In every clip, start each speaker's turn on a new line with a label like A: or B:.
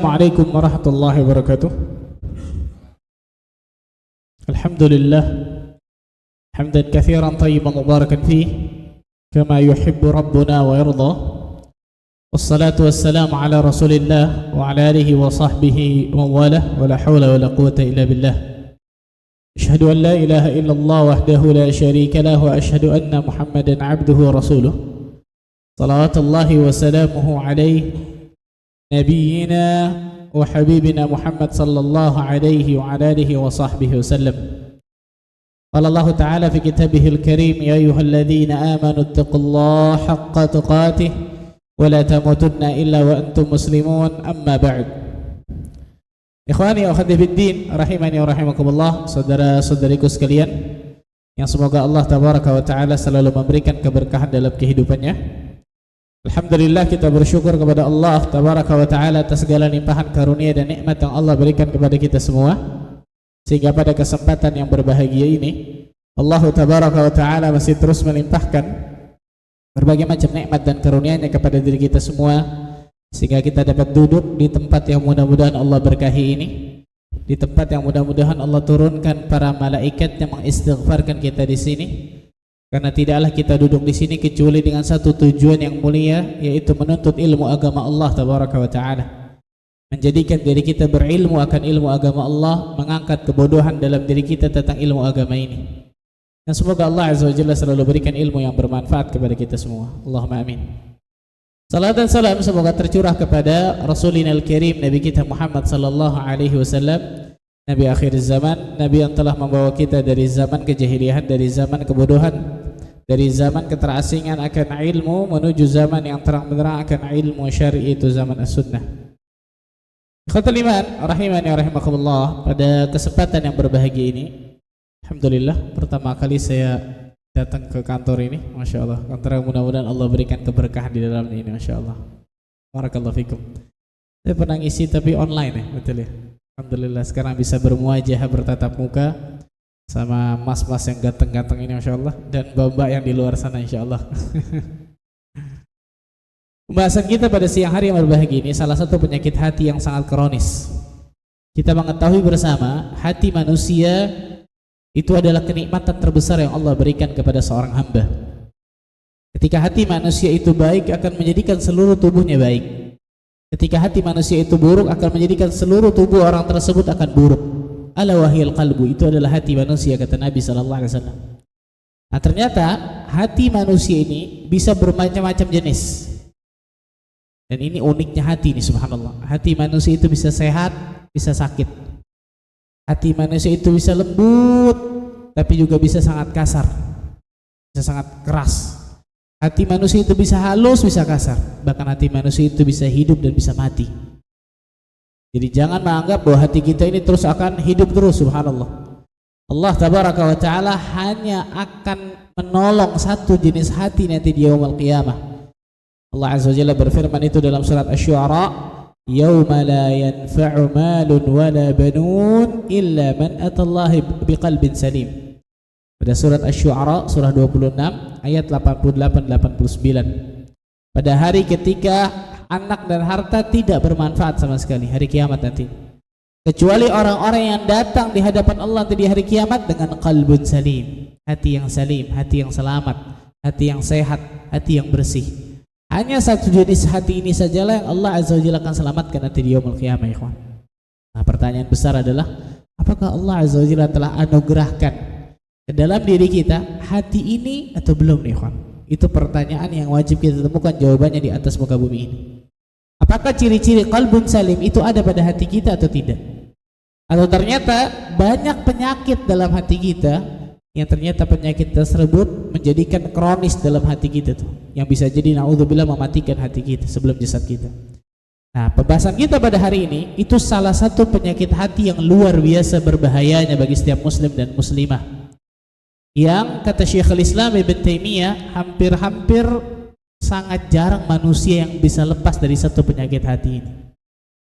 A: Assalamualaikum warahmatullahi wabarakatuh. Alhamdulillah hamdan katsiran tayyiban mubarakan fih kama yuhibbu rabbuna wa yarda. Wassalatu wassalamu ala Rasulillah wa ala alihi wa sahbihi wa walah wa la hawla wa la quwwata illa billah. Asyhadu an la ilaha illallah wahdahu la syarika lah wa asyhadu anna Muhammadan abduhu wa rasuluh. Salawatullahi wa salamuhu alaihi نبينا وحبيبنا محمد صلى الله عليه وعلى آله وصحبه وسلم. قال الله تعالى في كتابه الكريم: يا أيها الذين آمنوا اتقوا الله حق تقاته ولا تموتن إلا وأنتم مسلمون. أما بعد. Ikhwani wa akhwati fiddin rahimani wa rahimakumullah, saudara-saudariku sekalian yang semoga Allah tabaraka wa taala selalu memberikan keberkahan dalam kehidupannya. Alhamdulillah, kita bersyukur kepada Allah tabaraka wa ta'ala atas segala limpahan karunia dan nikmat yang Allah berikan kepada kita semua, sehingga pada kesempatan yang berbahagia ini Allah tabaraka wa ta'ala masih terus melimpahkan berbagai macam nikmat dan karunia-Nya kepada diri kita semua, sehingga kita dapat duduk di tempat yang mudah-mudahan Allah berkahi ini, di tempat yang mudah-mudahan Allah turunkan para malaikat yang mengistighfarkan kita di sini. Karena tidaklah kita duduk di sini kecuali dengan satu tujuan yang mulia, yaitu menuntut ilmu agama Allah tabaraka wa taala, menjadikan diri kita berilmu akan ilmu agama Allah, mengangkat kebodohan dalam diri kita tentang ilmu agama ini. Dan semoga Allah azza wa jalla selalu berikan ilmu yang bermanfaat kepada kita semua. Allahumma amin. Salat dan salam semoga tercurah kepada Rasulina al-Karim, Nabi kita Muhammad sallallahu alaihi wasallam, Nabi akhir zaman, Nabi yang telah membawa kita dari zaman kejahiliahan, dari zaman kebodohan, dari zaman keterasingan akan ilmu menuju zaman yang terang-benderang akan ilmu syar'i, itu zaman as-sunnah. Ikhwatul iman rahimani wa rahimakumullah, pada kesempatan yang berbahagia ini alhamdulillah pertama kali saya datang ke kantor ini. Masya Allah, kantor yang mudah-mudahan Allah berikan keberkahan di dalamnya ini. Masya Allah, barakallahu fikum. Saya pernah ngisi tapi online ya, betul ya. Alhamdulillah sekarang bisa bermuajah, bertatap muka sama mas-mas yang ganteng-ganteng ini, Masya Allah, dan mbak-mbak yang di luar sana, Insya Allah. Pembahasan kita pada siang hari yang berbahagia ini salah satu penyakit hati yang sangat kronis. Kita mengetahui bersama hati manusia itu adalah kenikmatan terbesar yang Allah berikan kepada seorang hamba. Ketika hati manusia itu baik, akan menjadikan seluruh tubuhnya baik. Ketika hati manusia itu buruk, akan menjadikan seluruh tubuh orang tersebut akan buruk. Ala wahiyal qalbu, itu adalah hati manusia, kata Nabi sallallahu alaihi wasallam. Nah, ternyata hati manusia ini bisa bermacam-macam jenis. Dan ini uniknya hati ini, subhanallah. Hati manusia itu bisa sehat, bisa sakit. Hati manusia itu bisa lembut, tapi juga bisa sangat kasar, bisa sangat keras. Hati manusia itu bisa halus, bisa kasar. Bahkan hati manusia itu bisa hidup dan bisa mati. Jadi jangan menganggap bahwa hati kita ini terus akan hidup terus, subhanallah. Allah tabaraka wa ta'ala hanya akan menolong satu jenis hati nanti di yaumul qiyamah. Allah azza wa jalla berfirman itu dalam surat Asy-Syu'ara: "Yauma la yanfa'u malun wa la banun illa man atallaha biqalbin salim." Pada surat Asy-Syu'ara surah 26 ayat 88-89. Pada hari ketika anak dan harta tidak bermanfaat sama sekali, hari kiamat nanti, kecuali orang-orang yang datang di hadapan Allah di hari kiamat dengan qalbun salim, hati yang salim, hati yang selamat, hati yang sehat, hati yang bersih. Hanya satu jenis hati ini sajalah yang Allah azza wa jalla akan selamatkan nanti di yaumul qiyamah, ikhwan. Nah, pertanyaan besar adalah, apakah Allah azza wa jalla telah anugerahkan ke dalam diri kita hati ini atau belum nih, ikhwan? Itu pertanyaan yang wajib kita temukan jawabannya di atas muka bumi ini. Apakah ciri-ciri qalbun salim itu ada pada hati kita atau tidak? Atau ternyata banyak penyakit dalam hati kita yang ternyata penyakit tersebut menjadikan kronis dalam hati kita tuh, yang bisa jadi naudzubillah mematikan hati kita sebelum jasad kita. Nah, pembahasan kita pada hari ini itu salah satu penyakit hati yang luar biasa berbahayanya bagi setiap muslim dan muslimah, yang kata Syekhul Islam Ibn Taimiyah hampir-hampir sangat jarang manusia yang bisa lepas dari satu penyakit hati ini.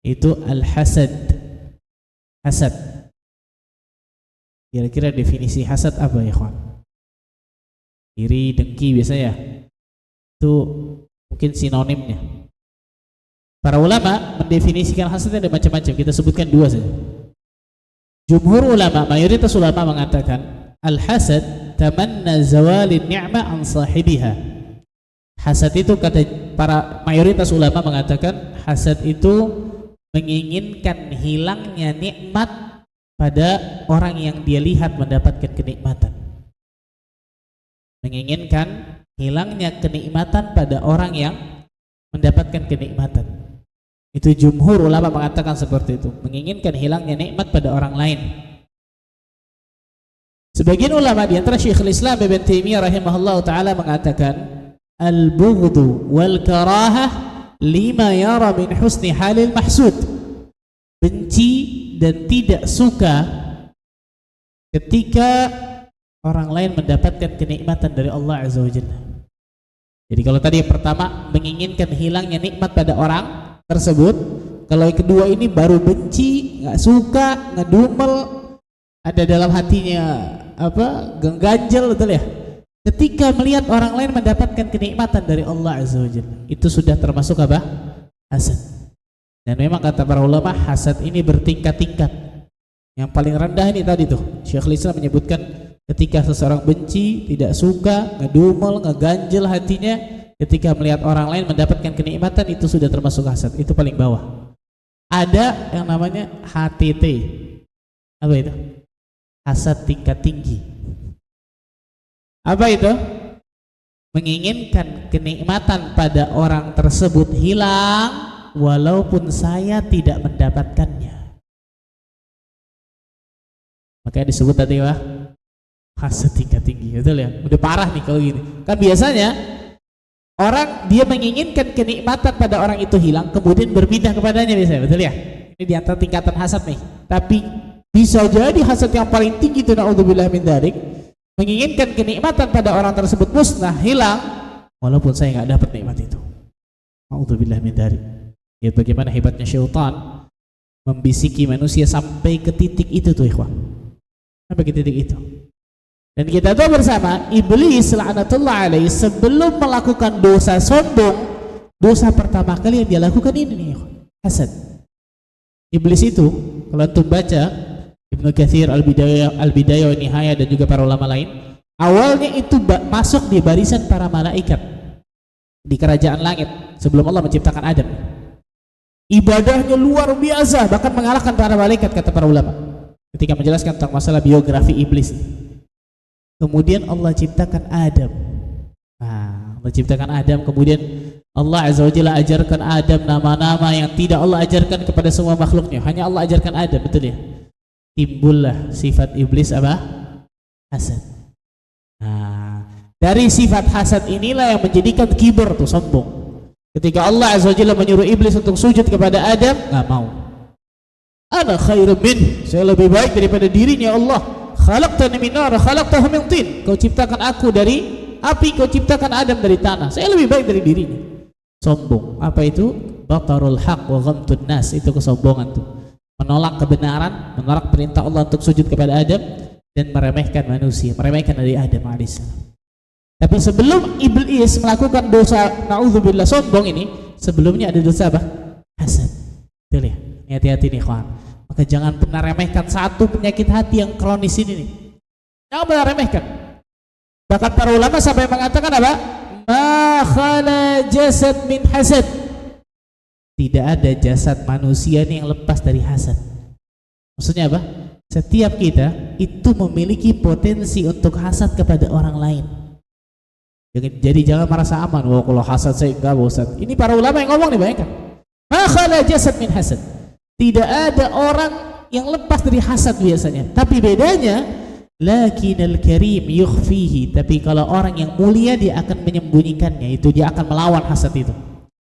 A: Itu al-hasad. Hasad. Kira-kira definisi hasad apa ya, kawan? Iri, dengki biasa ya. Itu mungkin sinonimnya. Para ulama mendefinisikan hasad ada macam-macam. Kita sebutkan dua saja. Jumhur ulama, mayoritas ulama mengatakan al-hasad tamanna zawalin ni'mah an sahibiha. Hasad itu, kata para mayoritas ulama mengatakan, hasad itu menginginkan hilangnya nikmat pada orang yang dia lihat mendapatkan kenikmatan. Menginginkan hilangnya kenikmatan pada orang yang mendapatkan kenikmatan. Itu jumhur ulama mengatakan seperti itu, menginginkan hilangnya nikmat pada orang lain. Sebagian ulama di antara Syekhul Islam Ibn Taimiyah rahimahullah taala mengatakan al-bughdu wal karahah lima yara min husni halil mahsud. Benci dan tidak suka ketika orang lain mendapatkan kenikmatan dari Allah Azza wa Jalla. Jadi kalau tadi yang pertama menginginkan hilangnya nikmat pada orang tersebut, kalau yang kedua ini baru benci, nggak suka, ngedumel, ada dalam hatinya ganjel, betul ya? Ketika melihat orang lain mendapatkan kenikmatan dari Allah Azza wa Jalla, itu sudah termasuk apa? Hasad. Dan memang kata para ulama, hasad ini bertingkat-tingkat. Yang paling rendah ini tadi tuh, Syekhul Islam menyebutkan ketika seseorang benci, tidak suka, ngedumel, ngeganjel hatinya ketika melihat orang lain mendapatkan kenikmatan, itu sudah termasuk hasad. Itu paling bawah. Ada yang namanya HTT. Apa itu? Hasad tingkat tinggi. Apa itu? Menginginkan kenikmatan pada orang tersebut hilang walaupun saya tidak mendapatkannya. Makanya disebut tadi hasad tingkat tinggi. Betul ya? Udah parah nih kalau gini. Kan biasanya orang dia menginginkan kenikmatan pada orang itu hilang, kemudian berpindah kepadanya biasanya, betul ya? Ini di antara tingkatan hasad nih. Tapi bisa jadi hasad yang paling tinggi itu, naudzubillah min dzalik, menginginkan kenikmatan pada orang tersebut musnah, hilang, walaupun saya nggak dapat nikmat itu. Naudzubillah min dzalik. Lihat bagaimana hebatnya syaitan membisiki manusia sampai ke titik itu tuh, ikhwan. Sampai ke titik itu. Dan kita tahu bersama, iblis laknatullah alaihi sebelum melakukan dosa sombong, dosa pertama kali yang dia lakukan ini nih, hasad. Iblis itu, kalau antum baca Ibnu Katsir Al-Bidayah wa Nihayah dan juga para ulama lain, awalnya itu masuk di barisan para malaikat di kerajaan langit sebelum Allah menciptakan Adam. Ibadahnya luar biasa, bahkan mengalahkan para malaikat, kata para ulama ketika menjelaskan tentang masalah biografi iblis. Kemudian Allah ciptakan Adam. Allah ciptakan Adam, kemudian Allah Azza wa Jalla ajarkan Adam nama-nama yang tidak Allah ajarkan kepada semua makhluknya, hanya Allah ajarkan Adam, betul ya? Timbullah sifat iblis apa? Hasad. Dari sifat hasad inilah yang menjadikan kibur tuh, sombong. Ketika Allah Azza wa Jalla menyuruh iblis untuk sujud kepada Adam, nggak mau. Ana khairum min, saya lebih baik daripada dirinya Allah. Khalaqtani min nar, khalaqtahu min tin. Kau ciptakan aku dari api, kau ciptakan Adam dari tanah. Saya lebih baik dari dirinya. Sombong. Apa itu? Batarul haq wa ghamtun nas. Itu kesombongan tuh. Menolak kebenaran, menolak perintah Allah untuk sujud kepada Adam dan meremehkan manusia, meremehkan dari Adam alaihissalam. Tapi sebelum iblis melakukan dosa naudzubillah sombong ini, sebelumnya ada dosa apa? Hasad. Betul ya? Hati-hati nih kawan. Maka jangan pernah remehkan satu penyakit hati yang kronis ini nih. Jangan pernah remehkan. Bahkan para ulama sampai mengatakan apa? Ma khala jasad min hasad. Tidak ada jasad manusia nih yang lepas dari hasad. Maksudnya apa? Setiap kita itu memiliki potensi untuk hasad kepada orang lain. Jadi jangan merasa aman. Wah, kalau hasad saya enggak, Ustaz. Ini para ulama yang ngomong nih, bayangkan. Ma khala jasad min hasad. Tidak ada orang yang lepas dari hasad biasanya. Tapi bedanya, lakinnal karim yukhfihi. Tapi kalau orang yang mulia dia akan menyembunyikannya. Itu dia akan melawan hasad itu.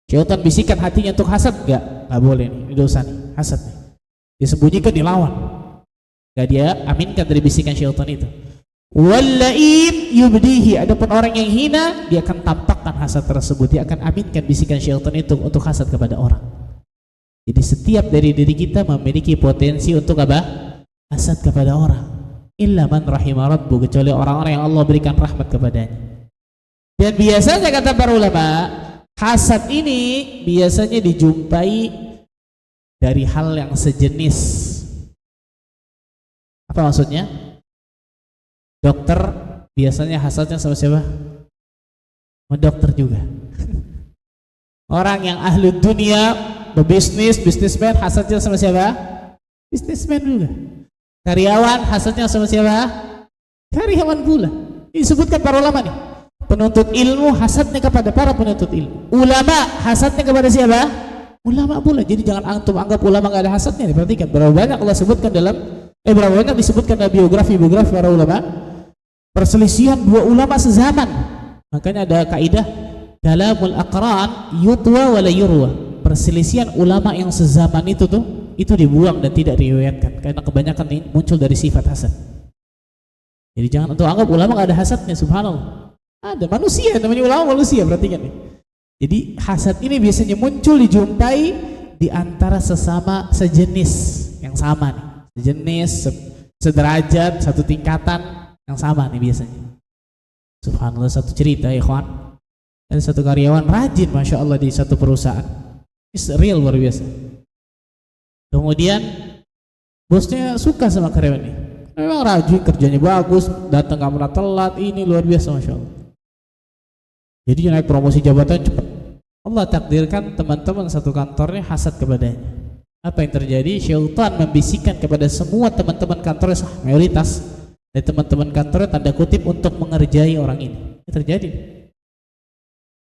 A: Syaitan bisikan hatinya untuk hasad, enggak boleh nih. Ini dosa nih, hasad nih. Disembunyikan, dilawan. Enggak dia aminkan dari bisikan syaitan itu. Wallaim yubdihi. Adapun orang yang hina, dia akan tampakkan hasad tersebut. Dia akan aminkan bisikan syaitan itu untuk hasad kepada orang. Jadi setiap dari diri kita memiliki potensi untuk apa? Hasad kepada orang. Illa man rahimah rabbu, kecuali orang-orang yang Allah berikan rahmat kepadanya. Dan biasanya kata para ulama, Hasad ini biasanya dijumpai dari hal yang sejenis. Apa maksudnya? Dokter biasanya hasadnya sama siapa? Sama dokter juga. Orang yang ahli dunia, berbisnis, bisnismen, hasadnya sama siapa? Bisnismen juga. Karyawan hasadnya sama siapa? Karyawan pula. Ini disebutkan para ulama nih. Penuntut ilmu hasadnya kepada para penuntut ilmu. Ulama hasadnya kepada siapa? Ulama pula. Jadi jangan antum anggap ulama enggak ada hasadnya. Perhatikan berapa banyak Allah sebutkan dalam berapa banyak disebutkan dalam biografi para ulama. Perselisihan dua ulama sezaman. Makanya ada kaidah kalamul aqran yutwa wa la yurwa. Perselisihan ulama yang sezaman itu dibuang dan tidak diriwayatkan karena kebanyakan ini muncul dari sifat hasad. Jadi jangan untuk anggap ulama enggak ada hasadnya, subhanallah. Ada manusia, namanya ulama manusia, perhatikan nih. Jadi hasad ini biasanya muncul dijumpai di antara sesama sejenis yang sama nih. Sejenis, sederajat, satu tingkatan yang sama nih biasanya. Subhanallah, satu cerita ya ikhwan. Ada satu karyawan rajin Masya Allah di satu perusahaan. Ini real luar biasa. Kemudian bosnya suka sama karyawan ini. Memang rajin, kerjanya bagus, datang gak pernah telat, ini luar biasa Masya Allah. Jadi naik promosi jabatan cepat. Allah takdirkan teman-teman satu kantornya hasad kepadanya. Apa yang terjadi? Syaitan membisikkan kepada semua teman-teman kantornya, mayoritas dari teman-teman kantornya tanda kutip untuk mengerjai orang ini. Ini terjadi.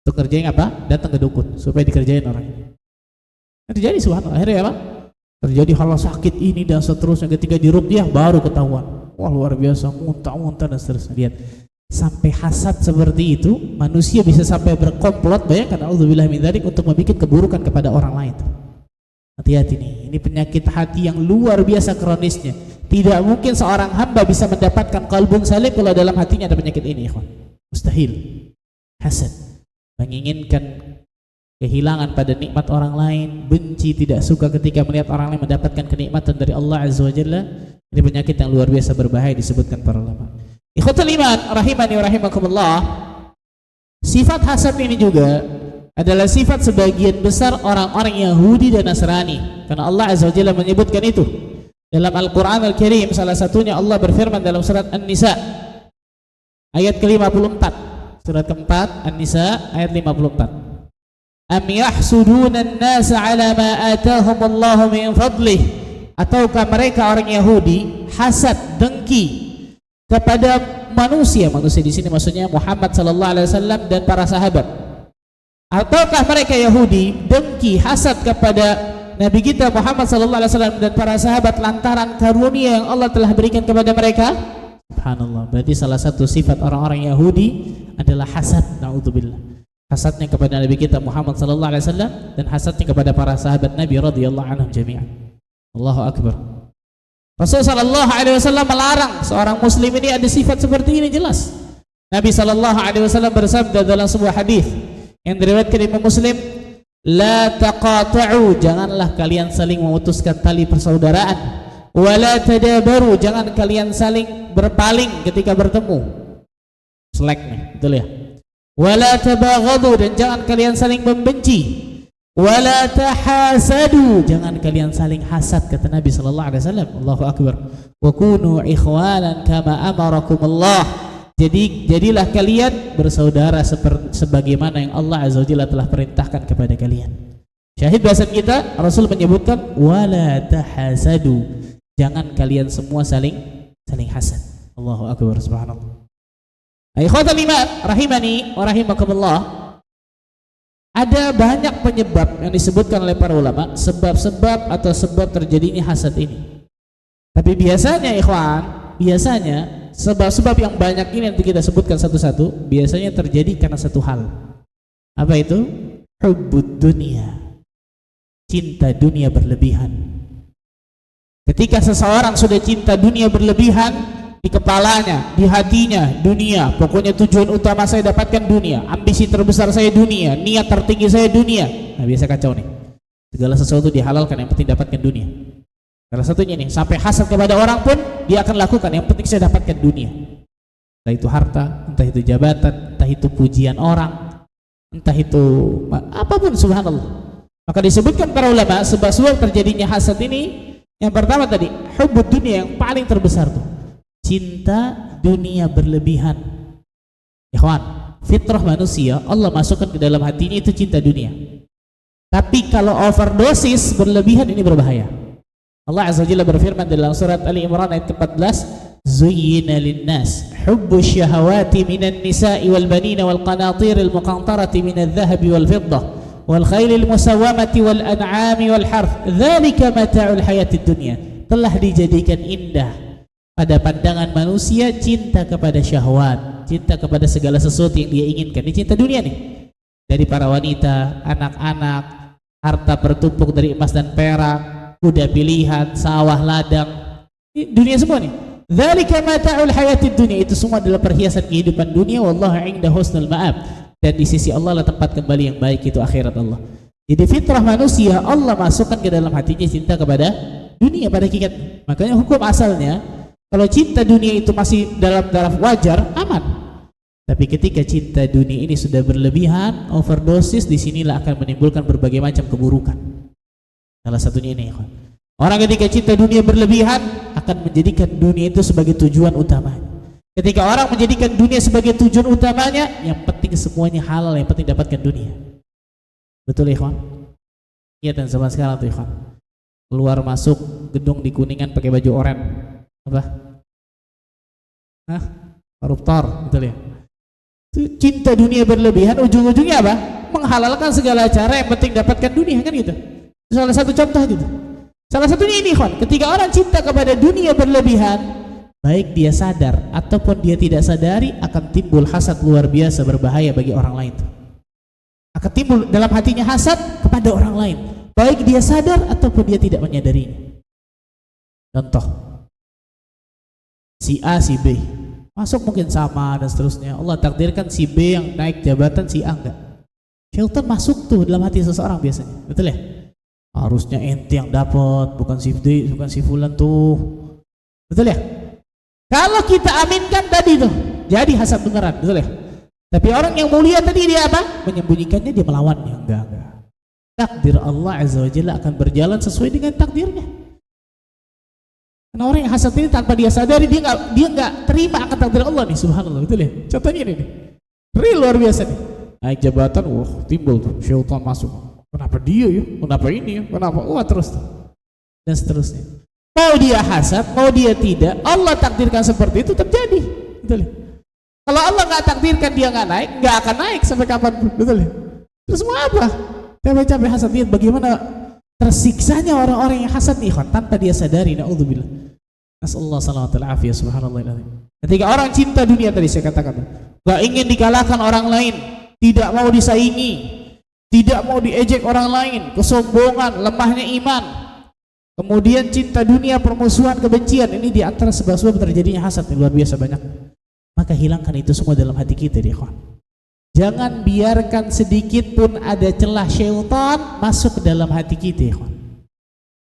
A: Untuk kerjain apa? Datang ke dukun supaya dikerjain orang ini. Terjadi subhanallah. Akhirnya apa? Terjadi hal sakit ini dan seterusnya. Ketika diruqyah baru ketahuan. Wah luar biasa, muntah-muntah dan seterusnya. Lihat. Sampai hasad seperti itu, manusia bisa sampai berkomplot, bayangkan auzubillah min dzalik, untuk membuat keburukan kepada orang lain. Hati-hati nih, ini penyakit hati yang luar biasa kronisnya. Tidak mungkin seorang hamba bisa mendapatkan qalbun salim kalau dalam hatinya ada penyakit ini, ikhwan. Mustahil. Hasad, menginginkan kehilangan pada nikmat orang lain, benci, tidak suka ketika melihat orang lain mendapatkan kenikmatan dari Allah Azza wa Jalla. Ini penyakit yang luar biasa berbahaya, disebutkan para ulama. Ikhwatul iman rahimani wa rahimakumullah. Sifat hasad ini juga adalah sifat sebagian besar orang-orang Yahudi dan Nasrani, karena Allah Azza wa Jalla menyebutkan itu dalam Al-Qur'an Al-Karim. Salah satunya Allah berfirman dalam surat An-Nisa ayat ke-54. Surat keempat An-Nisa ayat 54. Am yahsuduna an-nasa 'ala ma atahumullahu min fadlih. Ataukah mereka orang Yahudi hasad, dengki kepada manusia di sini maksudnya Muhammad sallallahu alaihi wasallam dan para sahabat. Ataukah mereka Yahudi dengki, hasad kepada Nabi kita Muhammad sallallahu alaihi wasallam dan para sahabat lantaran karunia yang Allah telah berikan kepada mereka? Subhanallah. Berarti salah satu sifat orang-orang Yahudi adalah hasad, naudzubillah. Hasadnya kepada Nabi kita Muhammad sallallahu alaihi wasallam dan hasadnya kepada para sahabat Nabi radhiyallahu anhum jami'an. Allahu akbar. Rasulullah sallallahu alaihi wasallam melarang seorang muslim ini ada sifat seperti ini, jelas. Nabi sallallahu alaihi wasallam bersabda dalam sebuah hadis yang diriwayatkan Imam Muslim, la taqata'u, janganlah kalian saling memutuskan tali persaudaraan, wala tadabaru, jangan kalian saling berpaling ketika bertemu. Selek nih, betul ya? Wala tabaghadu, dan jangan kalian saling membenci. Wala tahasadu, jangan kalian saling hasad, kata Nabi sallallahu alaihi wasallam. Allahu akbar. Wa kunu ikhwanan kama amarakumullah. Jadilah kalian bersaudara sebagaimana yang Allah Azza wa Jalla telah perintahkan kepada kalian. Syahid bahasan kita, Rasul menyebutkan wala tahasadu, jangan kalian semua saling hasad. Allahu akbar, subhanallah. Ikhwatal iman rahimani wa rahimakumullah. Ada banyak penyebab yang disebutkan oleh para ulama, sebab-sebab atau sebab terjadinya hasad ini. Tapi biasanya ikhwan, biasanya sebab-sebab yang banyak ini nanti kita sebutkan satu-satu, biasanya terjadi karena satu hal. Apa itu? Hubbud dunia. Cinta dunia berlebihan. Ketika seseorang sudah cinta dunia berlebihan, di kepalanya, di hatinya, dunia, pokoknya tujuan utama saya dapatkan dunia, ambisi terbesar saya dunia, niat tertinggi saya dunia. Nah, biasa kacau nih. Segala sesuatu dihalalkan, yang penting dapatkan dunia. Salah satunya nih, sampai hasad kepada orang pun dia akan lakukan, yang penting saya dapatkan dunia. Entah itu harta, entah itu jabatan, entah itu pujian orang. entah itu apapun, subhanallah. Maka disebutkan para ulama sebab terjadinya hasad ini, yang pertama tadi hubbud dunia, yang paling terbesar tuh cinta dunia berlebihan. Ikhwan, fitrah manusia Allah masukkan ke dalam hatinya itu cinta dunia. Tapi kalau overdosis berlebihan ini berbahaya. Allah Azza wa Jalla berfirman dalam surat Ali Imran ayat 14, zuyyina linnas hubbus syahawati minan nisa'i wal banina wal qanatiril muqantarati minadh dhahabi wal fiddah wal khailil musawwamati wal an'ami wal harth dzalika mata'ul hayatid dunya. Telah dijadikan indah pada pandangan manusia cinta kepada syahwat, cinta kepada segala sesuatu yang dia inginkan. Ini cinta dunia nih, dari para wanita, anak-anak, harta bertumpuk dari emas dan perak, kuda pilihan, sawah ladang, ini dunia semua nih. Dzalika mata'ul hayatid dunya, itu semua adalah perhiasan kehidupan dunia. Wallahu 'inda husnul ma'ab, dan di sisi Allah lah tempat kembali yang baik, itu akhirat Allah. Jadi fitrah manusia Allah masukkan ke dalam hatinya cinta kepada dunia pada hakikat. Makanya hukum asalnya kalau cinta dunia itu masih dalam taraf wajar, aman. Tapi ketika cinta dunia ini sudah berlebihan, overdosis, disinilah akan menimbulkan berbagai macam keburukan. Salah satunya ini, orang ketika cinta dunia berlebihan akan menjadikan dunia itu sebagai tujuan utamanya. Ketika orang menjadikan dunia sebagai tujuan utamanya, yang penting semuanya halal, yang penting dapatkan dunia. Betul ya, ikhwan? Iya, dan zaman sekarang tuh, ikhwan, keluar masuk gedung di Kuningan pakai baju oranye, apa? Koruptor, betul ya? Cinta dunia berlebihan, ujung-ujungnya apa? Menghalalkan segala cara, yang penting dapatkan dunia, kan gitu. Salah satu contoh gitu. Salah satunya ini, ikhwan, ketika orang cinta kepada dunia berlebihan, baik dia sadar ataupun dia tidak sadari, akan timbul hasad luar biasa berbahaya bagi orang lain. Akan timbul dalam hatinya hasad kepada orang lain, baik dia sadar ataupun dia tidak menyadarinya. Contoh, si A, si B masuk mungkin sama dan seterusnya. Allah takdirkan si B yang naik jabatan, si A enggak. Syaitan masuk tuh dalam hati seseorang biasanya, betul ya? Harusnya ente yang dapat, bukan si D, bukan si fulan tuh, betul ya? Kalau kita aminkan tadi tuh, jadi hasad beneran, betul ya? Tapi orang yang mulia tadi dia apa? Menyembunyikannya, dia melawannya. Enggak. Takdir Allah Azza wa Jalla akan berjalan sesuai dengan takdirnya. Karena orang yang hasad ini tanpa dia sadari, dia enggak terima akan takdir Allah nih, subhanallah, betul ya? Contohnya ini nih, real luar biasa nih. Naik jabatan, wah timbul tuh syaitan masuk. Kenapa dia ya? Kenapa ini ya? Kenapa? Wah terus tuh. Dan seterusnya. Mau dia hasad, mau dia tidak, Allah takdirkan seperti itu terjadi, betul ya? Kalau Allah nggak takdirkan dia nggak naik, nggak akan naik sampai kapanpun, betul ya? Terus mau apa? Capek-capek hasad, lihat bagaimana tersiksanya orang-orang yang hasad nih, tanpa dia sadari. Na'udzubillah. Nasallahu alaihi wasallam, subhanallah. Ketika orang cinta dunia tadi saya katakan, nggak ingin dikalahkan orang lain, tidak mau disaingi, tidak mau diejek orang lain, kesombongan, lemahnya iman, kemudian cinta dunia, permusuhan, kebencian, ini di antara sebab-sebab terjadinya hasad yang luar biasa banyak. Maka hilangkan itu semua dalam hati kita, ikhwan. Jangan biarkan sedikit pun ada celah syaitan masuk ke dalam hati kita, ikhwan.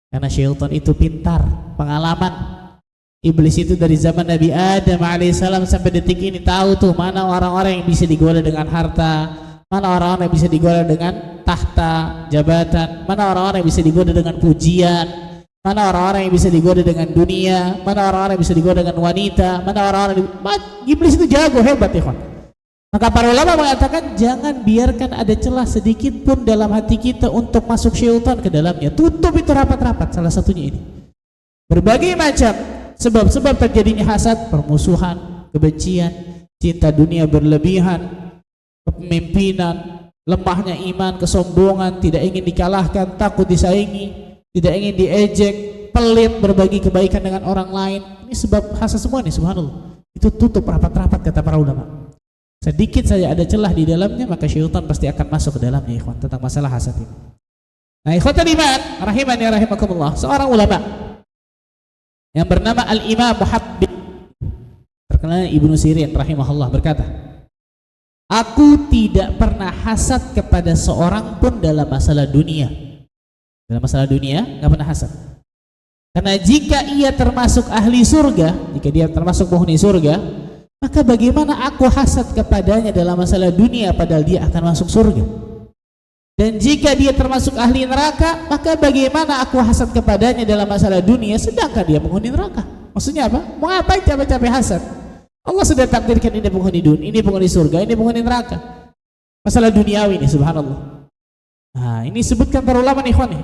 A: Karena syaitan itu pintar, pengalaman. Iblis itu dari zaman Nabi Adam alaihissalam sampai detik ini tahu tuh mana orang-orang yang bisa digoda dengan harta, mana orang-orang yang bisa digoda dengan tahta, jabatan, mana orang-orang yang bisa digoda dengan pujian, mana orang-orang yang bisa digoda dengan dunia, mana orang-orang yang bisa digoda dengan wanita, mana orang-orang Iblis itu jago, hebat, ikhwan. Maka para ulama mengatakan jangan biarkan ada celah sedikit pun dalam hati kita untuk masuk syaitan ke dalamnya. Tutup itu rapat-rapat. Salah satunya ini. Berbagai macam sebab-sebab terjadinya hasad, permusuhan, kebencian, cinta dunia berlebihan, kepemimpinan, lemahnya iman, kesombongan, tidak ingin dikalahkan, takut disaingi, tidak ingin diejek, pelit, berbagi kebaikan dengan orang lain. Ini sebab hasad semua nih, subhanallah. Itu tutup rapat-rapat kata para ulama. Sedikit saja ada celah di dalamnya, maka syaitan pasti akan masuk ke dalamnya, ikhwan, tentang masalah hasad ini. Nah, ikhwatul iman, rahimani rahimakumullah, seorang ulama yang bernama Al-Imam Muhammad terkenal Ibnu Sirin rahimahullah berkata, aku tidak pernah hasad kepada seorang pun dalam masalah dunia. Dalam masalah dunia enggak pernah hasad. Karena jika ia termasuk ahli surga, jika dia termasuk penghuni surga, maka bagaimana aku hasad kepadanya dalam masalah dunia padahal dia akan masuk surga? Dan jika dia termasuk ahli neraka, maka bagaimana aku hasad kepadanya dalam masalah dunia sedangkan dia penghuni neraka? Maksudnya apa? Mau ngapain capek-capek hasad? Allah sudah takdirkan ini penghuni dunia, ini penghuni surga, ini penghuni neraka. Masalah duniawi ini, subhanallah. Nah, ini sebutkan para ulama nih, ikhwan.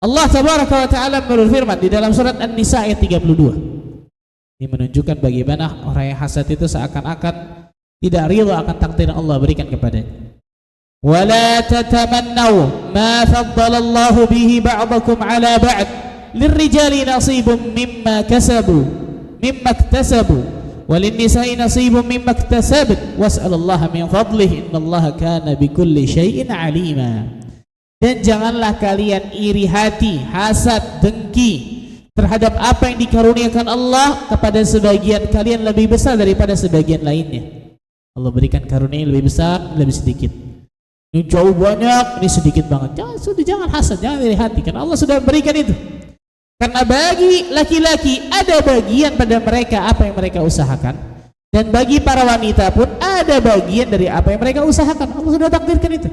A: Allah tabaraka wa ta'ala berfirman di dalam surat An-Nisa ayat 32. Ini menunjukkan bagaimana orang yang hasad itu seakan-akan tidak ridha akan takdir yang Allah berikan kepadanya. Wala tatamannaw ma faddala Allah bihi ba'dakum 'ala ba'd. Lirrijali nasibun mimma kasabu mimma iktasabu walin-nisa'i nasibun mimma iktasabat was'alallaha min fadlihi innallaha kana bikulli syai'in 'alima. Dan janganlah kalian iri hati, hasad, dengki terhadap apa yang dikaruniakan Allah kepada sebagian kalian lebih besar daripada sebagian lainnya. Allah berikan karunia yang lebih besar, lebih sedikit. Ini jauh banyak, ini sedikit banget. Jangan hasad, jangan iri hati, karena Allah sudah berikan itu. Karena bagi laki-laki ada bagian pada mereka apa yang mereka usahakan, dan bagi para wanita pun ada bagian dari apa yang mereka usahakan. Allah sudah takdirkan itu.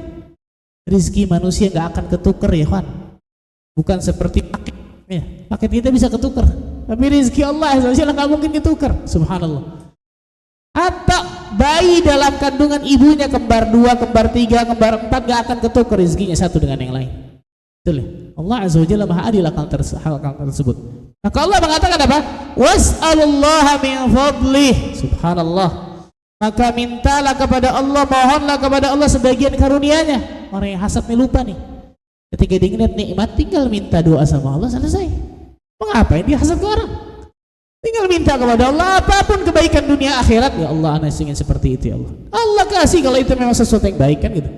A: Rizki manusia nggak akan ketukar ya kawan. Bukan seperti paket. Ya, paket kita bisa ketukar, tapi rizki Allah nggak mungkin ketukar. Subhanallah. Atau bayi dalam kandungan ibunya kembar 2, kembar 3, kembar 4 nggak akan ketukar rizkinya satu dengan yang lain. Betul ya? Allah azza wa jalla maha adil akan tersebut. Maka Allah mengatakan apa? Was'alullaha min fadlih. Subhanallah. Maka mintalah kepada Allah, mohonlah kepada Allah sebagian karunia-Nya. Orang yang hasad nih lupa nih. Ketika dia ingat nikmat tinggal minta doa sama Allah, selesai. Mengapa dia hasad ke orang? Tinggal minta kepada Allah apapun kebaikan dunia akhirat. Ya Allah, ana ingin seperti itu ya Allah. Allah kasih kalau itu memang sesuatu yang baik kan gitu.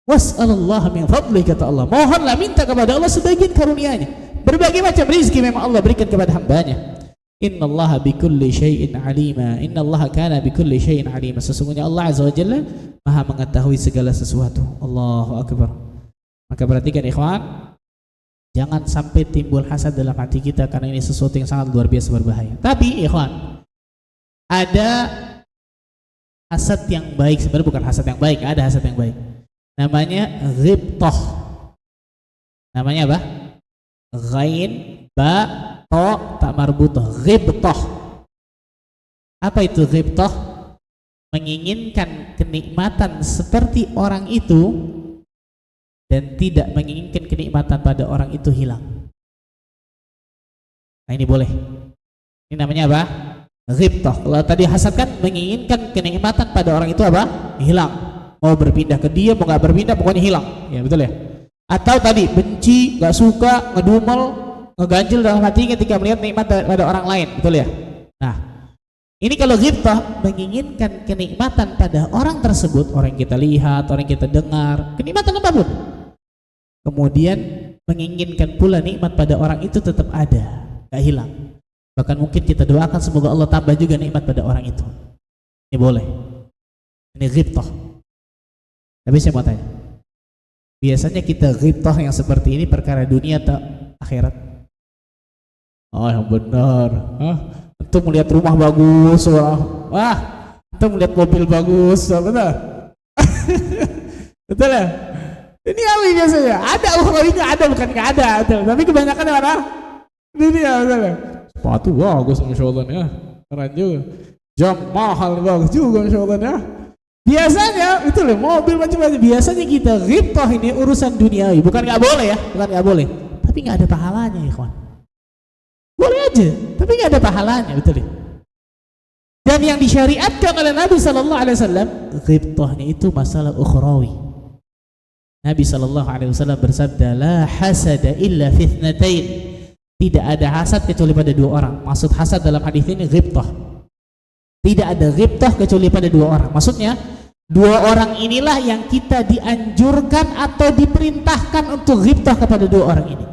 A: Was'alullaha min fadlih, kata Allah. Mohonlah, minta kepada Allah sebagian karunia-Nya. Berbagai macam rezeki memang Allah berikan kepada hamba-Nya. Innallaha bikulli syai'in 'alima. Innallaha kana bikulli syai'in 'alima. Sesungguhnya Allah azza wa jalla maha mengetahui segala sesuatu. Allahu akbar. Maka perhatikan ikhwan, jangan sampai timbul hasad dalam hati kita karena ini sesuatu yang sangat luar biasa berbahaya. Tapi ikhwan, ada hasad yang baik, sebenarnya bukan hasad yang baik, ada hasad yang baik. Namanya ghibtah. Namanya apa? Ghain, ba, to, tak marbutah. Ghibtah. Apa itu ghibtah? Menginginkan kenikmatan seperti orang itu dan tidak menginginkan kenikmatan pada orang itu hilang. Nah ini boleh. Ini namanya apa? Ghibtah. Kalau tadi hasad kan menginginkan kenikmatan pada orang itu apa? Hilang. Mau berpindah ke dia, mau gak berpindah, pokoknya hilang. Ya betul ya. Atau tadi benci, gak suka, ngedumel, ngeganjil dalam hati ketika melihat nikmat pada orang lain. Betul ya. Nah, ini kalau ghibtah menginginkan kenikmatan pada orang tersebut, orang yang kita lihat, orang yang kita dengar, kenikmatan apapun. Kemudian menginginkan pula nikmat pada orang itu tetap ada, gak hilang. Bahkan mungkin kita doakan semoga Allah tambah juga nikmat pada orang itu. Ini boleh. Ini ghibtah. Tapi saya mau tanya, biasanya kita ghibtah yang seperti ini perkara dunia atau akhirat? Oh yang benar. Untuk melihat rumah bagus, wah, untuk melihat mobil bagus, betul? Betul ya? Ini apa biasanya? Ada ukhrawinya, ada bukan nggak ada, betul. Tapi kebanyakan yang mana? Dunia, betul. Sepatu bagus, masya Allah ya, keren juga. Jam mahal bagus juga, masya Allah ya. Biasanya itu loh, mobil macam-macam. Biasanya kita ghibtah ini urusan duniawi, bukan nggak boleh ya, bukan nggak boleh. Tapi nggak ada pahalanya ya kawan. Boleh aja, tapi nggak ada pahalanya, betul ya. Dan yang disyariatkan oleh Nabi Sallallahu Alaihi Wasallam, ghibtahnya itu masalah ukhrawi. Nabi Sallallahu Alaihi Wasallam bersabda, la hasada illa fitnatain. Tidak ada hasad kecuali pada dua orang. Maksud hasad dalam hadis ini ghibtah. Tidak ada ghibtah kecuali pada dua orang. Maksudnya dua orang inilah yang kita dianjurkan atau diperintahkan untuk ghibtah kepada dua orang ini.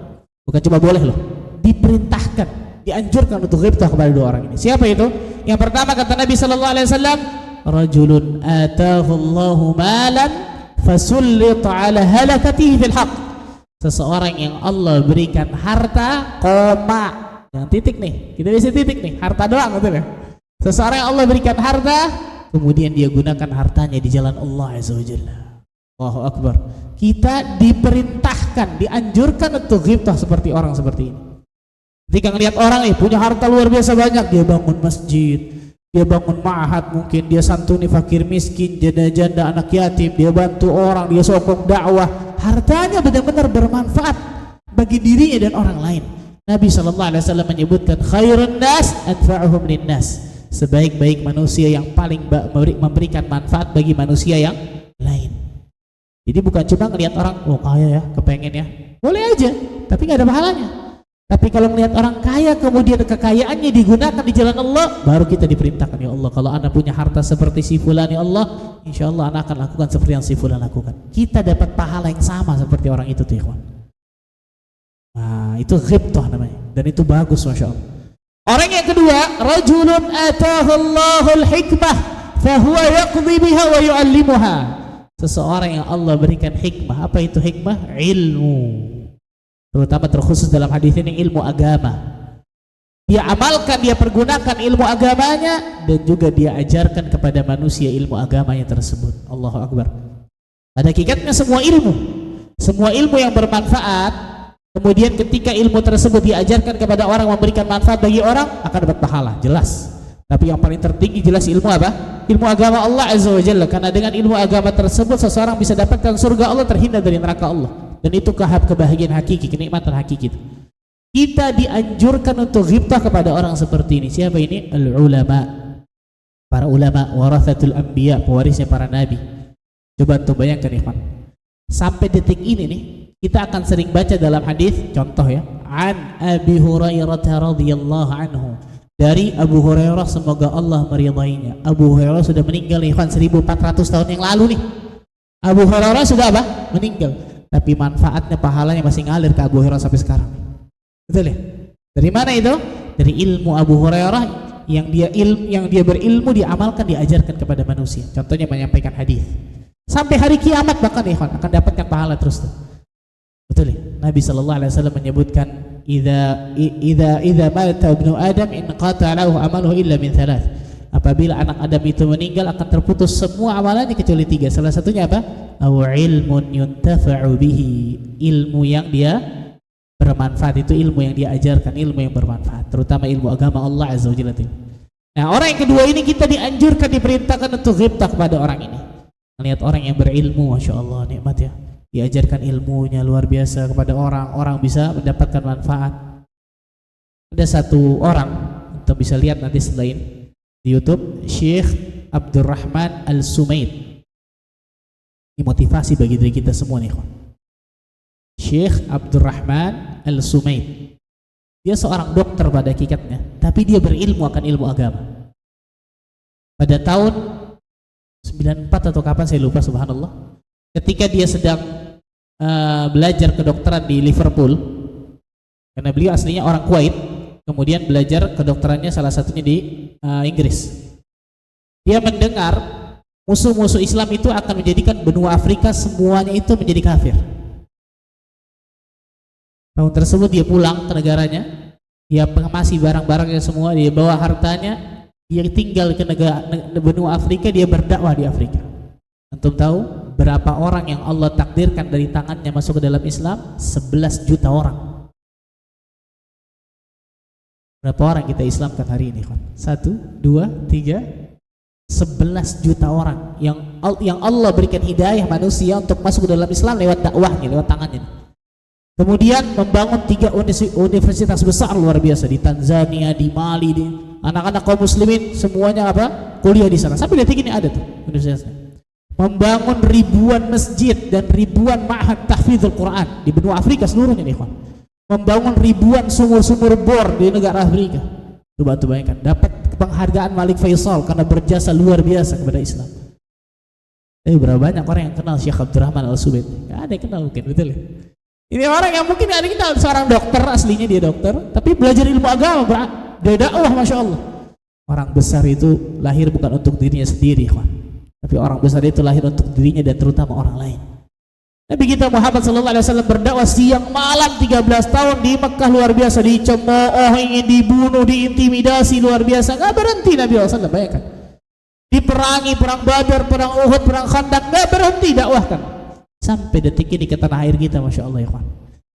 A: Bukan cuma boleh loh, diperintahkan, dianjurkan untuk ghibtah kepada dua orang ini. Siapa itu? Yang pertama kata Nabi Sallallahu Alaihi Wasallam, rajulun atahu Allahu malan fasullit ala halakatihi fil haqq. Seseorang yang Allah berikan harta, koma, yang titik nih, kita bisa titik nih, harta doang betul ya. Seseorang yang Allah berikan harta, kemudian dia gunakan hartanya di jalan Allah Azza wa Jalla. Allahu Akbar. Kita diperintahkan, dianjurkan untuk ghibtah seperti orang seperti ini. Ketika ngelihat orang punya harta luar biasa banyak, dia bangun masjid, dia bangun ma'had, mungkin dia santuni fakir miskin, janda-janda, anak yatim, dia bantu orang, dia sokong dakwah. Hartanya benar-benar bermanfaat bagi dirinya dan orang lain. Nabi SAW menyebutkan khairun nas anfa'uhum linnas. Sebaik-baik manusia yang paling memberikan manfaat bagi manusia yang lain. Jadi bukan cuma ngelihat orang, oh kaya ya, kepengen ya, boleh aja, tapi nggak ada pahalanya. Tapi kalau melihat orang kaya kemudian kekayaannya digunakan di jalan Allah, baru kita diperintahkan, ya Allah, kalau anda punya harta seperti si fulan, ya Allah, insya Allah anda akan lakukan seperti yang si fulan lakukan. Kita dapat pahala yang sama seperti orang itu tuh, ikhwan. Nah, itu ghibtah namanya, dan itu bagus, masya Allah. Orang yang kedua, rajulun atahu Allahul hikmah fahuwa yaqdi biha wa yu'allimuha. Seseorang yang Allah berikan hikmah. Apa itu hikmah? Ilmu. Terutama terkhusus dalam hadis ini ilmu agama. Dia amalkan, dia pergunakan ilmu agamanya, dan juga dia ajarkan kepada manusia ilmu agamanya tersebut. Allahu Akbar. Pada hakikatnya semua ilmu yang bermanfaat, kemudian ketika ilmu tersebut diajarkan kepada orang, memberikan manfaat bagi orang, akan dapat pahala, jelas. Tapi yang paling tertinggi jelas ilmu apa? Ilmu agama Allah Azza wa Jalla. Karena dengan ilmu agama tersebut seseorang bisa dapatkan surga Allah, terhindar dari neraka Allah. Dan itu kebahagiaan hakiki, kenikmatan hakiki. Kita dianjurkan untuk ghibtah kepada orang seperti ini. Siapa ini? Al-ulama. Para ulama, warathatul anbiya, pewarisnya para nabi. Coba untuk bayangkan, ikhwan. Sampai detik ini nih, kita akan sering baca dalam hadis, contoh ya, an Abi Hurairah radhiyallahu anhu. Dari Abu Hurairah, semoga Allah meridainya. Abu Hurairah sudah meninggal, ikhwan, 1400 tahun yang lalu nih. Abu Hurairah sudah apa? Meninggal. Tapi manfaatnya, pahalanya masih ngalir ke Abu Hurairah sampai sekarang. Betul ya? Dari mana itu? Dari ilmu Abu Hurairah yang dia berilmu, diamalkan, diajarkan kepada manusia. Contohnya menyampaikan hadis. Sampai hari kiamat bahkan, ikhwan, akan dapatkan pahala terus tuh. Betul ya? Nabi SAW menyebutkan idza mata ibnu Adam inqata lahu amaluhu illa min thalath. Apabila anak Adam itu meninggal, akan terputus semua amalannya kecuali 3. Salah satunya apa? Aw ilmun yuntafa'u bihi. Ilmu yang dia bermanfaat, itu ilmu yang dia ajarkan, ilmu yang bermanfaat, terutama ilmu agama Allah Azza wa Jalla. Nah, orang yang kedua ini kita dianjurkan, diperintahkan untuk ghibtah kepada orang ini. Melihat orang yang berilmu, masya Allah, nikmat ya, diajarkan ilmunya luar biasa kepada orang, orang bisa mendapatkan manfaat. Ada satu orang, kita bisa lihat nanti setelah ini di YouTube, Syekh Abdurrahman Al-Sumaid. Ini motivasi bagi diri kita semua nih, kawan. Syekh Abdurrahman Al-Sumaid. Dia seorang dokter pada hakikatnya, tapi dia berilmu akan ilmu agama. Pada tahun 94 atau kapan saya lupa, subhanallah, ketika dia sedang belajar kedokteran di Liverpool, karena beliau aslinya orang Kuwait, kemudian belajar kedokterannya salah satunya di Inggris. Dia mendengar musuh-musuh Islam itu akan menjadikan benua Afrika semuanya itu menjadi kafir. Tahun tersebut dia pulang ke negaranya, dia mengemasi barang-barangnya semua, dia bawa hartanya, dia tinggal ke benua Afrika, dia berdakwah di Afrika. Antum tahu berapa orang yang Allah takdirkan dari tangannya masuk ke dalam Islam? 11 juta orang. Berapa orang kita Islamkan hari ini, kan? 1, 2, 3, 11 juta orang yang Allah berikan hidayah manusia untuk masuk ke dalam Islam lewat dakwahnya, lewat tangannya. Kemudian membangun 3 universitas besar luar biasa di Tanzania, di Mali, di anak-anak kaum muslimin semuanya apa? Kuliah di sana. Sampai detik ini ada tuh universitasnya. Membangun ribuan masjid dan ribuan ma'had tahfidzul Quran di benua Afrika seluruhnya nih, kawan. Membangun ribuan sumur-sumur bor di negara Afrika. Coba tuh bayangkan, dapat penghargaan Malik Faisal karena berjasa luar biasa kepada Islam. Berapa banyak orang yang kenal Syekh Abdurrahman Al-Sumaid? Gak ada yang kenal mungkin, betul ya? Ini orang yang mungkin ada kita, seorang dokter, aslinya dia dokter, tapi belajar ilmu agama, dia dakwah, masya Allah. Orang besar itu lahir bukan untuk dirinya sendiri, kawan, tapi orang besar itu lahir untuk dirinya dan terutama orang lain. Nabi kita Muhammad SAW berdakwah siang malam 13 tahun di Mekah, luar biasa, dicemooh, ingin dibunuh, diintimidasi, luar biasa, nggak berhenti Nabi SAW. Bayangkan, diperangi, perang Badar, perang Uhud, perang Khandaq, nggak berhenti dakwahkan sampai detik ini ke tanah air kita. Masya Allah ya kawan.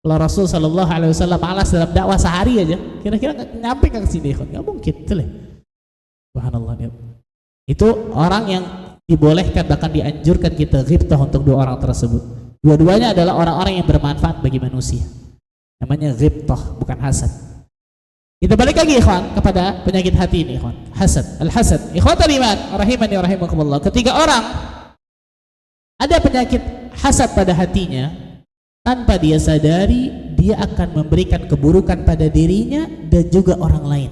A: Kalau Rasul SAW malas dalam dakwah sehari aja, kira-kira nyampe ke sini, nggak mungkin, betul ya? Subhanallah. Itu orang yang dibolehkan, bahkan dianjurkan kita ghibtah untuk dua orang tersebut. Dua-duanya adalah orang-orang yang bermanfaat bagi manusia. Namanya ghibtah, bukan hasad. Kita balik lagi ikhwan kepada penyakit hati ini, ikhwan. Hasad, al-hasad. Ikhwatul iman, rahimani wa rahimakumullah. Ketika orang ada penyakit hasad pada hatinya, tanpa dia sadari, dia akan memberikan keburukan pada dirinya dan juga orang lain.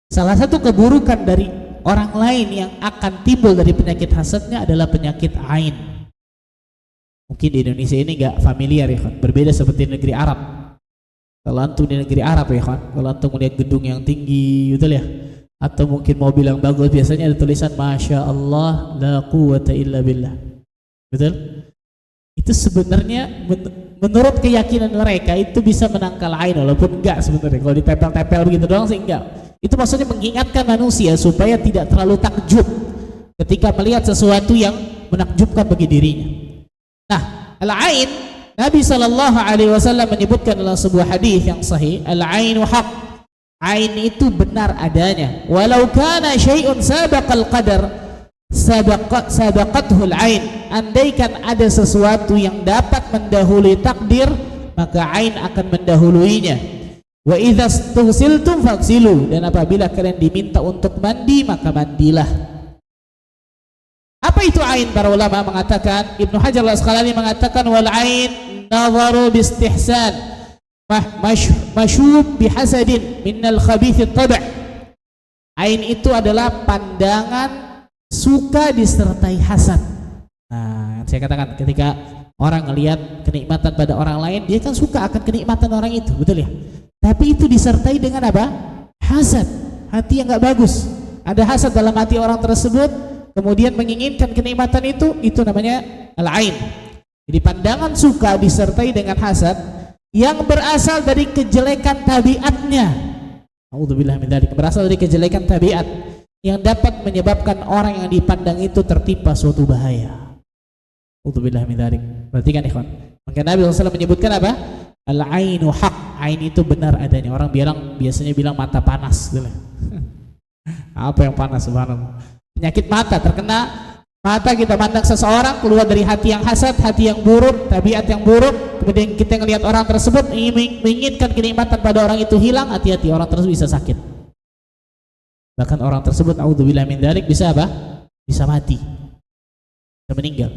A: Salah satu keburukan dari orang lain yang akan timbul dari penyakit hasadnya adalah penyakit ain. Mungkin di Indonesia ini gak familiar ya kan, berbeda seperti negeri Arab. Kalau antum di negeri Arab ya kan, kalau antum melihat gedung yang tinggi, betul ya, atau mungkin mobil yang bagus, biasanya ada tulisan Masya Allah la quwata illa billah, betul? Itu sebenarnya menurut keyakinan mereka itu bisa menangkal ain, walaupun enggak sebenarnya. Kalau ditempel-tempel begitu doang sih enggak. Itu maksudnya mengingatkan manusia supaya tidak terlalu takjub ketika melihat sesuatu yang menakjubkan bagi dirinya. Nah, al-ain, Nabi SAW menyebutkan dalam sebuah hadis yang sahih, al-ainu haq, ain itu benar adanya. Walau kana syai'un sabaqal qadar sabaqathu al-ain, andaikan ada sesuatu yang dapat mendahului takdir, maka ain akan mendahuluinya. Wa idza stughsiltum faghsilu, dan apabila kalian diminta untuk mandi, maka mandilah. Apa itu ain? Para ulama mengatakan, Ibnu Hajar al-Asqalani mengatakan, wal ain nazaru bistihsan masyub bihasadin minal khabithit tab'. Ain itu adalah pandangan suka disertai hasad. Nah, saya katakan ketika orang melihat kenikmatan pada orang lain, dia kan suka akan kenikmatan orang itu, betul ya? Tapi itu disertai dengan apa? Hasad, hati yang enggak bagus. Ada hasad dalam hati orang tersebut, kemudian menginginkan kenikmatan itu namanya al-ain. Jadi pandangan suka disertai dengan hasad yang berasal dari kejelekan tabiatnya. A'udzubillahi min dzalik, berasal dari kejelekan tabiat yang dapat menyebabkan orang yang dipandang itu tertimpa suatu bahaya. A'udzubillahi min dzalik. Perhatikan ikhwan. Maka Nabi SAW menyebutkan apa? Al-ainu haq, ain itu benar adanya. Orang biasanya bilang mata panas gitu. Apa yang panas, subhanallah? Penyakit mata, terkena mata, kita pandang seseorang keluar dari hati yang hasad, hati yang buruk, tabiat yang buruk, kemudian kita ngelihat orang tersebut menginginkan kenikmatan pada orang itu hilang, hati-hati, orang tersebut bisa sakit. Bahkan orang tersebut a'udzubillahi min dzalik bisa apa? Bisa mati, bisa meninggal.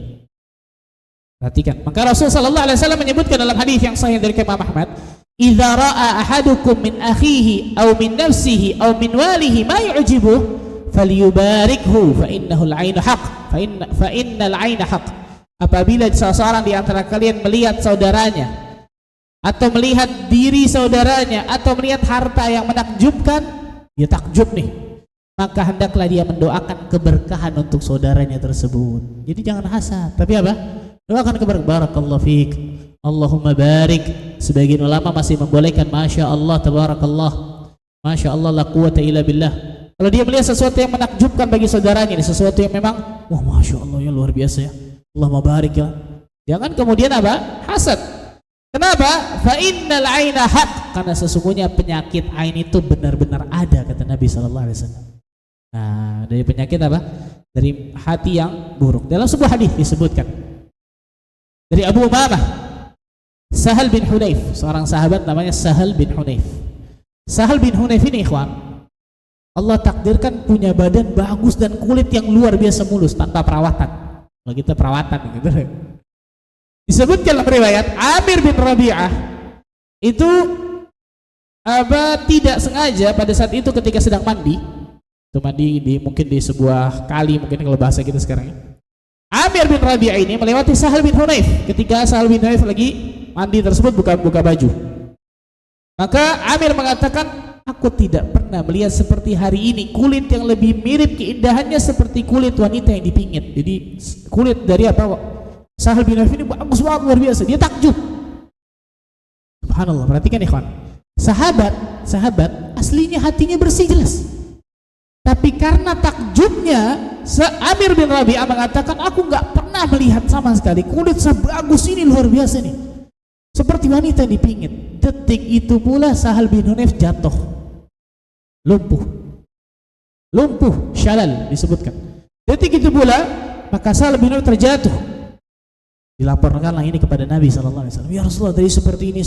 A: Perhatikan. Maka Rasul sallallahu alaihi wasallam menyebutkan dalam hadis yang sahih dari Imam Ahmad, "Idza ra'a ahadukum min akhihi aw min nafsihi aw min walihi ma yu'jibuhu falyubarikhu fa innahu al-'ainu haq fa innal 'aina haq." Apabila seseorang di antara kalian melihat saudaranya atau melihat diri saudaranya atau melihat harta yang menakjubkan, dia takjub nih, maka hendaklah dia mendoakan keberkahan untuk saudaranya tersebut. Jadi jangan hasad, tapi apa? Doakan keberkahan. Barakallahu fiik, Allahumma barik. Sebagian ulama masih membolehkan Masya Allah, tabarakallah, Masya Allah, la quwata illa billah. Kalau dia melihat sesuatu yang menakjubkan bagi saudaranya, sesuatu yang memang, wah Masya Allah ya, luar biasa ya, Allahumma barik ya, jangan kemudian apa? Hasad. Kenapa? Fa innal 'aina haq, karena sesungguhnya penyakit ain itu benar-benar ada, kata Nabi SAW. Nah, dari penyakit apa? Dari hati yang buruk. Dalam sebuah hadis disebutkan dari Abu Umamah Sahal bin Hunayf, seorang sahabat namanya Sahal bin Hunayf. Sahal bin Hunayf ini ikhwan, Allah takdirkan punya badan bagus dan kulit yang luar biasa mulus tanpa perawatan. Kalau kita perawatan gitu. Disebutkan dalam riwayat Amir bin Rabi'ah itu tidak sengaja pada saat itu ketika sedang mandi, itu mandi mungkin di sebuah kali, mungkin kalau bahasa kita sekarang ya. Amir bin Rabi'ah ini melewati Sahal bin Hunayf. Ketika Sahal bin Hunayf lagi mandi tersebut buka baju, maka Amir mengatakan, aku tidak pernah melihat seperti hari ini kulit yang lebih mirip keindahannya seperti kulit wanita yang dipingit. Jadi kulit dari apa? Sahal bin Hunayf ini bagus banget, luar biasa. Dia takjub. Subhanallah, perhatikan ikhwan. Sahabat aslinya hatinya bersih jelas. Tapi karena takjubnya, Amir bin Rabi'ah mengatakan, aku nggak pernah melihat sama sekali kulit sebagus ini, luar biasa nih. Seperti wanita yang dipingit. Detik itu pula Sahal bin Hunayf jatuh. Lumpuh, syalal disebutkan. Detik itu pula, maka Sahal bin Hunayf terjatuh. Dilaporkanlah ini kepada Nabi SAW. Ya Rasulullah, tadi seperti ini.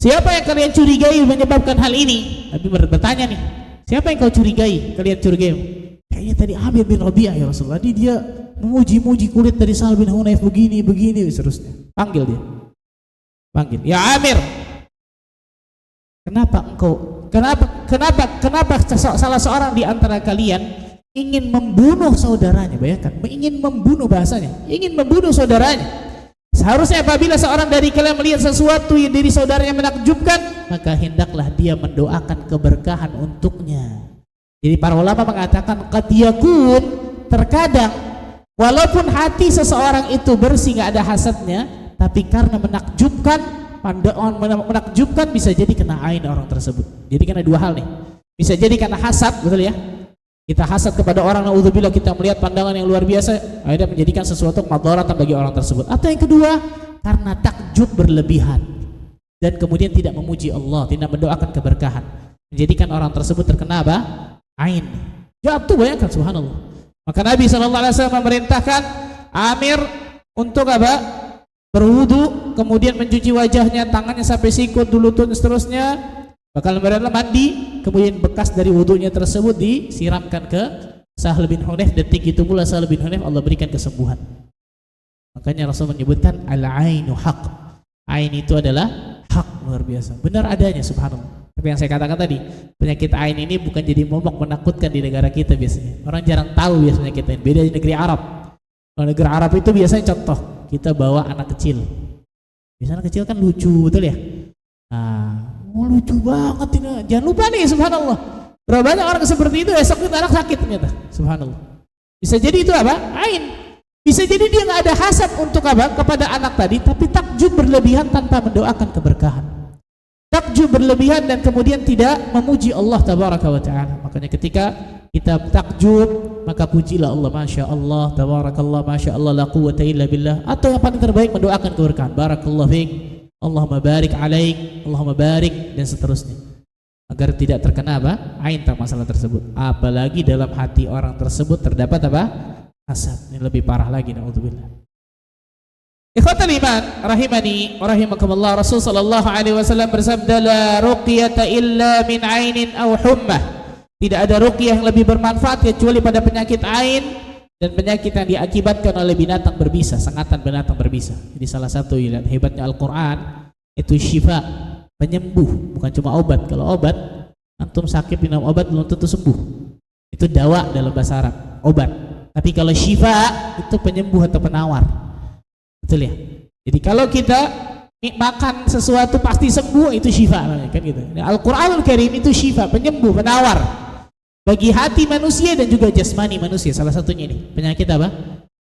A: Siapa yang kalian curigai menyebabkan hal ini? Nabi bertanya nih, siapa yang kau curigai? Kalian curigai? Kayaknya tadi Amir bin Rabi'ah ya Rasulullah. Tadi dia memuji-muji kulit dari Sahal bin Hunayf begini, seterusnya. Panggil dia. Ya Amir, kenapa salah seorang di antara kalian ingin membunuh saudaranya? Bayangkan, ingin membunuh, bahasanya ingin membunuh saudaranya. Seharusnya apabila seorang dari kalian melihat sesuatu yang diri saudaranya menakjubkan, maka hendaklah dia mendoakan keberkahan untuknya. Jadi para ulama mengatakan qad yakun, terkadang walaupun hati seseorang itu bersih, nggak ada hasadnya, tapi karena menakjubkan bisa jadi kena ain orang tersebut. Jadi karena dua hal nih, bisa jadi karena hasad, betul ya, kita hasad kepada orang, naudzubillah, kita melihat pandangan yang luar biasa, akhirnya menjadikan sesuatu madaratan bagi orang tersebut. Atau yang kedua, karena takjub berlebihan dan kemudian tidak memuji Allah, tidak mendoakan keberkahan, menjadikan orang tersebut terkena apa? Ain. Jatuh, bayangkan, subhanallah. Maka Nabi SAW memerintahkan Amir untuk apa? Berwudu, kemudian mencuci wajahnya, tangannya sampai sikut, lutut, dan seterusnya. Bakal mandi, kemudian bekas dari wudunya tersebut disiramkan ke Sahal bin Hunayf. Detik itu pula Sahal bin Hunayf Allah berikan kesembuhan. Makanya Rasul menyebutkan al-ainu haq. Ain itu adalah hak, luar biasa, benar adanya, subhanallah. Tapi yang saya katakan tadi, penyakit ain ini bukan jadi momok menakutkan di negara kita biasanya. Orang jarang tahu biasanya kita ini. Beda di negeri Arab. Kalau negeri Arab itu biasanya contoh, kita bawa anak kecil. Biasanya anak kecil kan lucu, betul ya? Nah, lucu banget ini. Jangan lupa nih, subhanallah, berapa banyak orang seperti itu, esok itu anak sakit ternyata, subhanallah. Bisa jadi itu apa? Ain. Bisa jadi dia nggak ada hasad untuk apa? Kepada anak tadi, tapi takjub berlebihan tanpa mendoakan keberkahan. Takjub berlebihan dan kemudian tidak memuji Allah tabaraka wa ta'ala. Makanya ketika kita takjub, maka pujilah Allah, masya Allah, tabarakallah, masya Allah, la quwwata illa billah. Atau yang paling terbaik mendoakan keberkahan, barakallahu fiik, Allahumma barik alaik, Allahumma barik, dan seterusnya, agar tidak terkena apa? Ain tentang masalah tersebut. Apalagi dalam hati orang tersebut terdapat apa? Hasad. Ini lebih parah lagi, naudzubillah. Ikhwatal iman rahimani wa rahimakumullah, Rasul sallallahu alaihi wasallam bersabda, la ruqyata illa min ainin aw hummah. Tidak ada ruqyah yang lebih bermanfaat kecuali pada penyakit ain dan penyakit yang diakibatkan oleh binatang berbisa, sengatan binatang berbisa. Jadi salah satu hebatnya Al-Qur'an itu syifa, penyembuh, bukan cuma obat. Kalau obat, antum sakit minum obat belum tentu sembuh. Itu dawa dalam bahasa Arab, obat. Tapi kalau syifa itu penyembuh atau penawar. Betul ya? Jadi kalau kita makan sesuatu pasti sembuh, itu syifa namanya, kan gitu. Al-Qur'anul Karim itu syifa, penyembuh, penawar bagi hati manusia dan juga jasmani manusia. Salah satunya ini penyakit apa?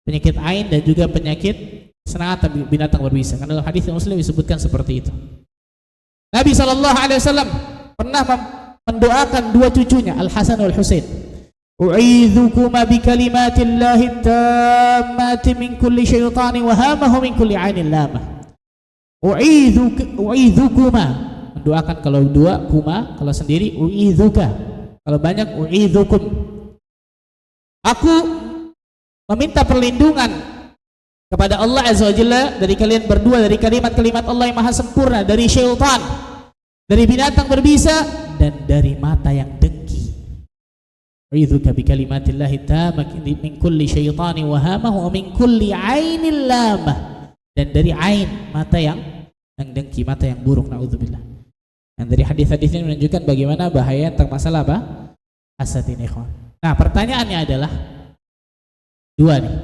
A: Penyakit ain dan juga penyakit sengatan binatang berbisa. Karena dalam hadis Muslim disebutkan seperti itu. Nabi SAW pernah mendoakan dua cucunya, Al-Hasan wal Husain. U'idhukuma bi kalimatillahi tammati min kulli syaitani wa hamahu min kulli ainin lamah. U'idhukuma, mendoakan kalau dua, kuma, kalau sendiri u'idhuka, kalau banyak u'idhukum. Aku meminta perlindungan kepada Allah Azza wa Jalla dari kalian berdua, dari kalimat-kalimat Allah yang maha sempurna, dari syaitan, dari binatang berbisa, dan dari mata yang dengki. U'idzuka bi kalimatillahi tammati min kulli syaitani wa hamahu wa min kulli ainin lamah, dan dari ain, mata yang dengki, mata yang buruk, naudzubillah. Dan dari hadis-hadis ini menunjukkan bagaimana bahaya tentang masalah apa? Hasad ini, ikhwan. Nah, pertanyaannya adalah dua nih.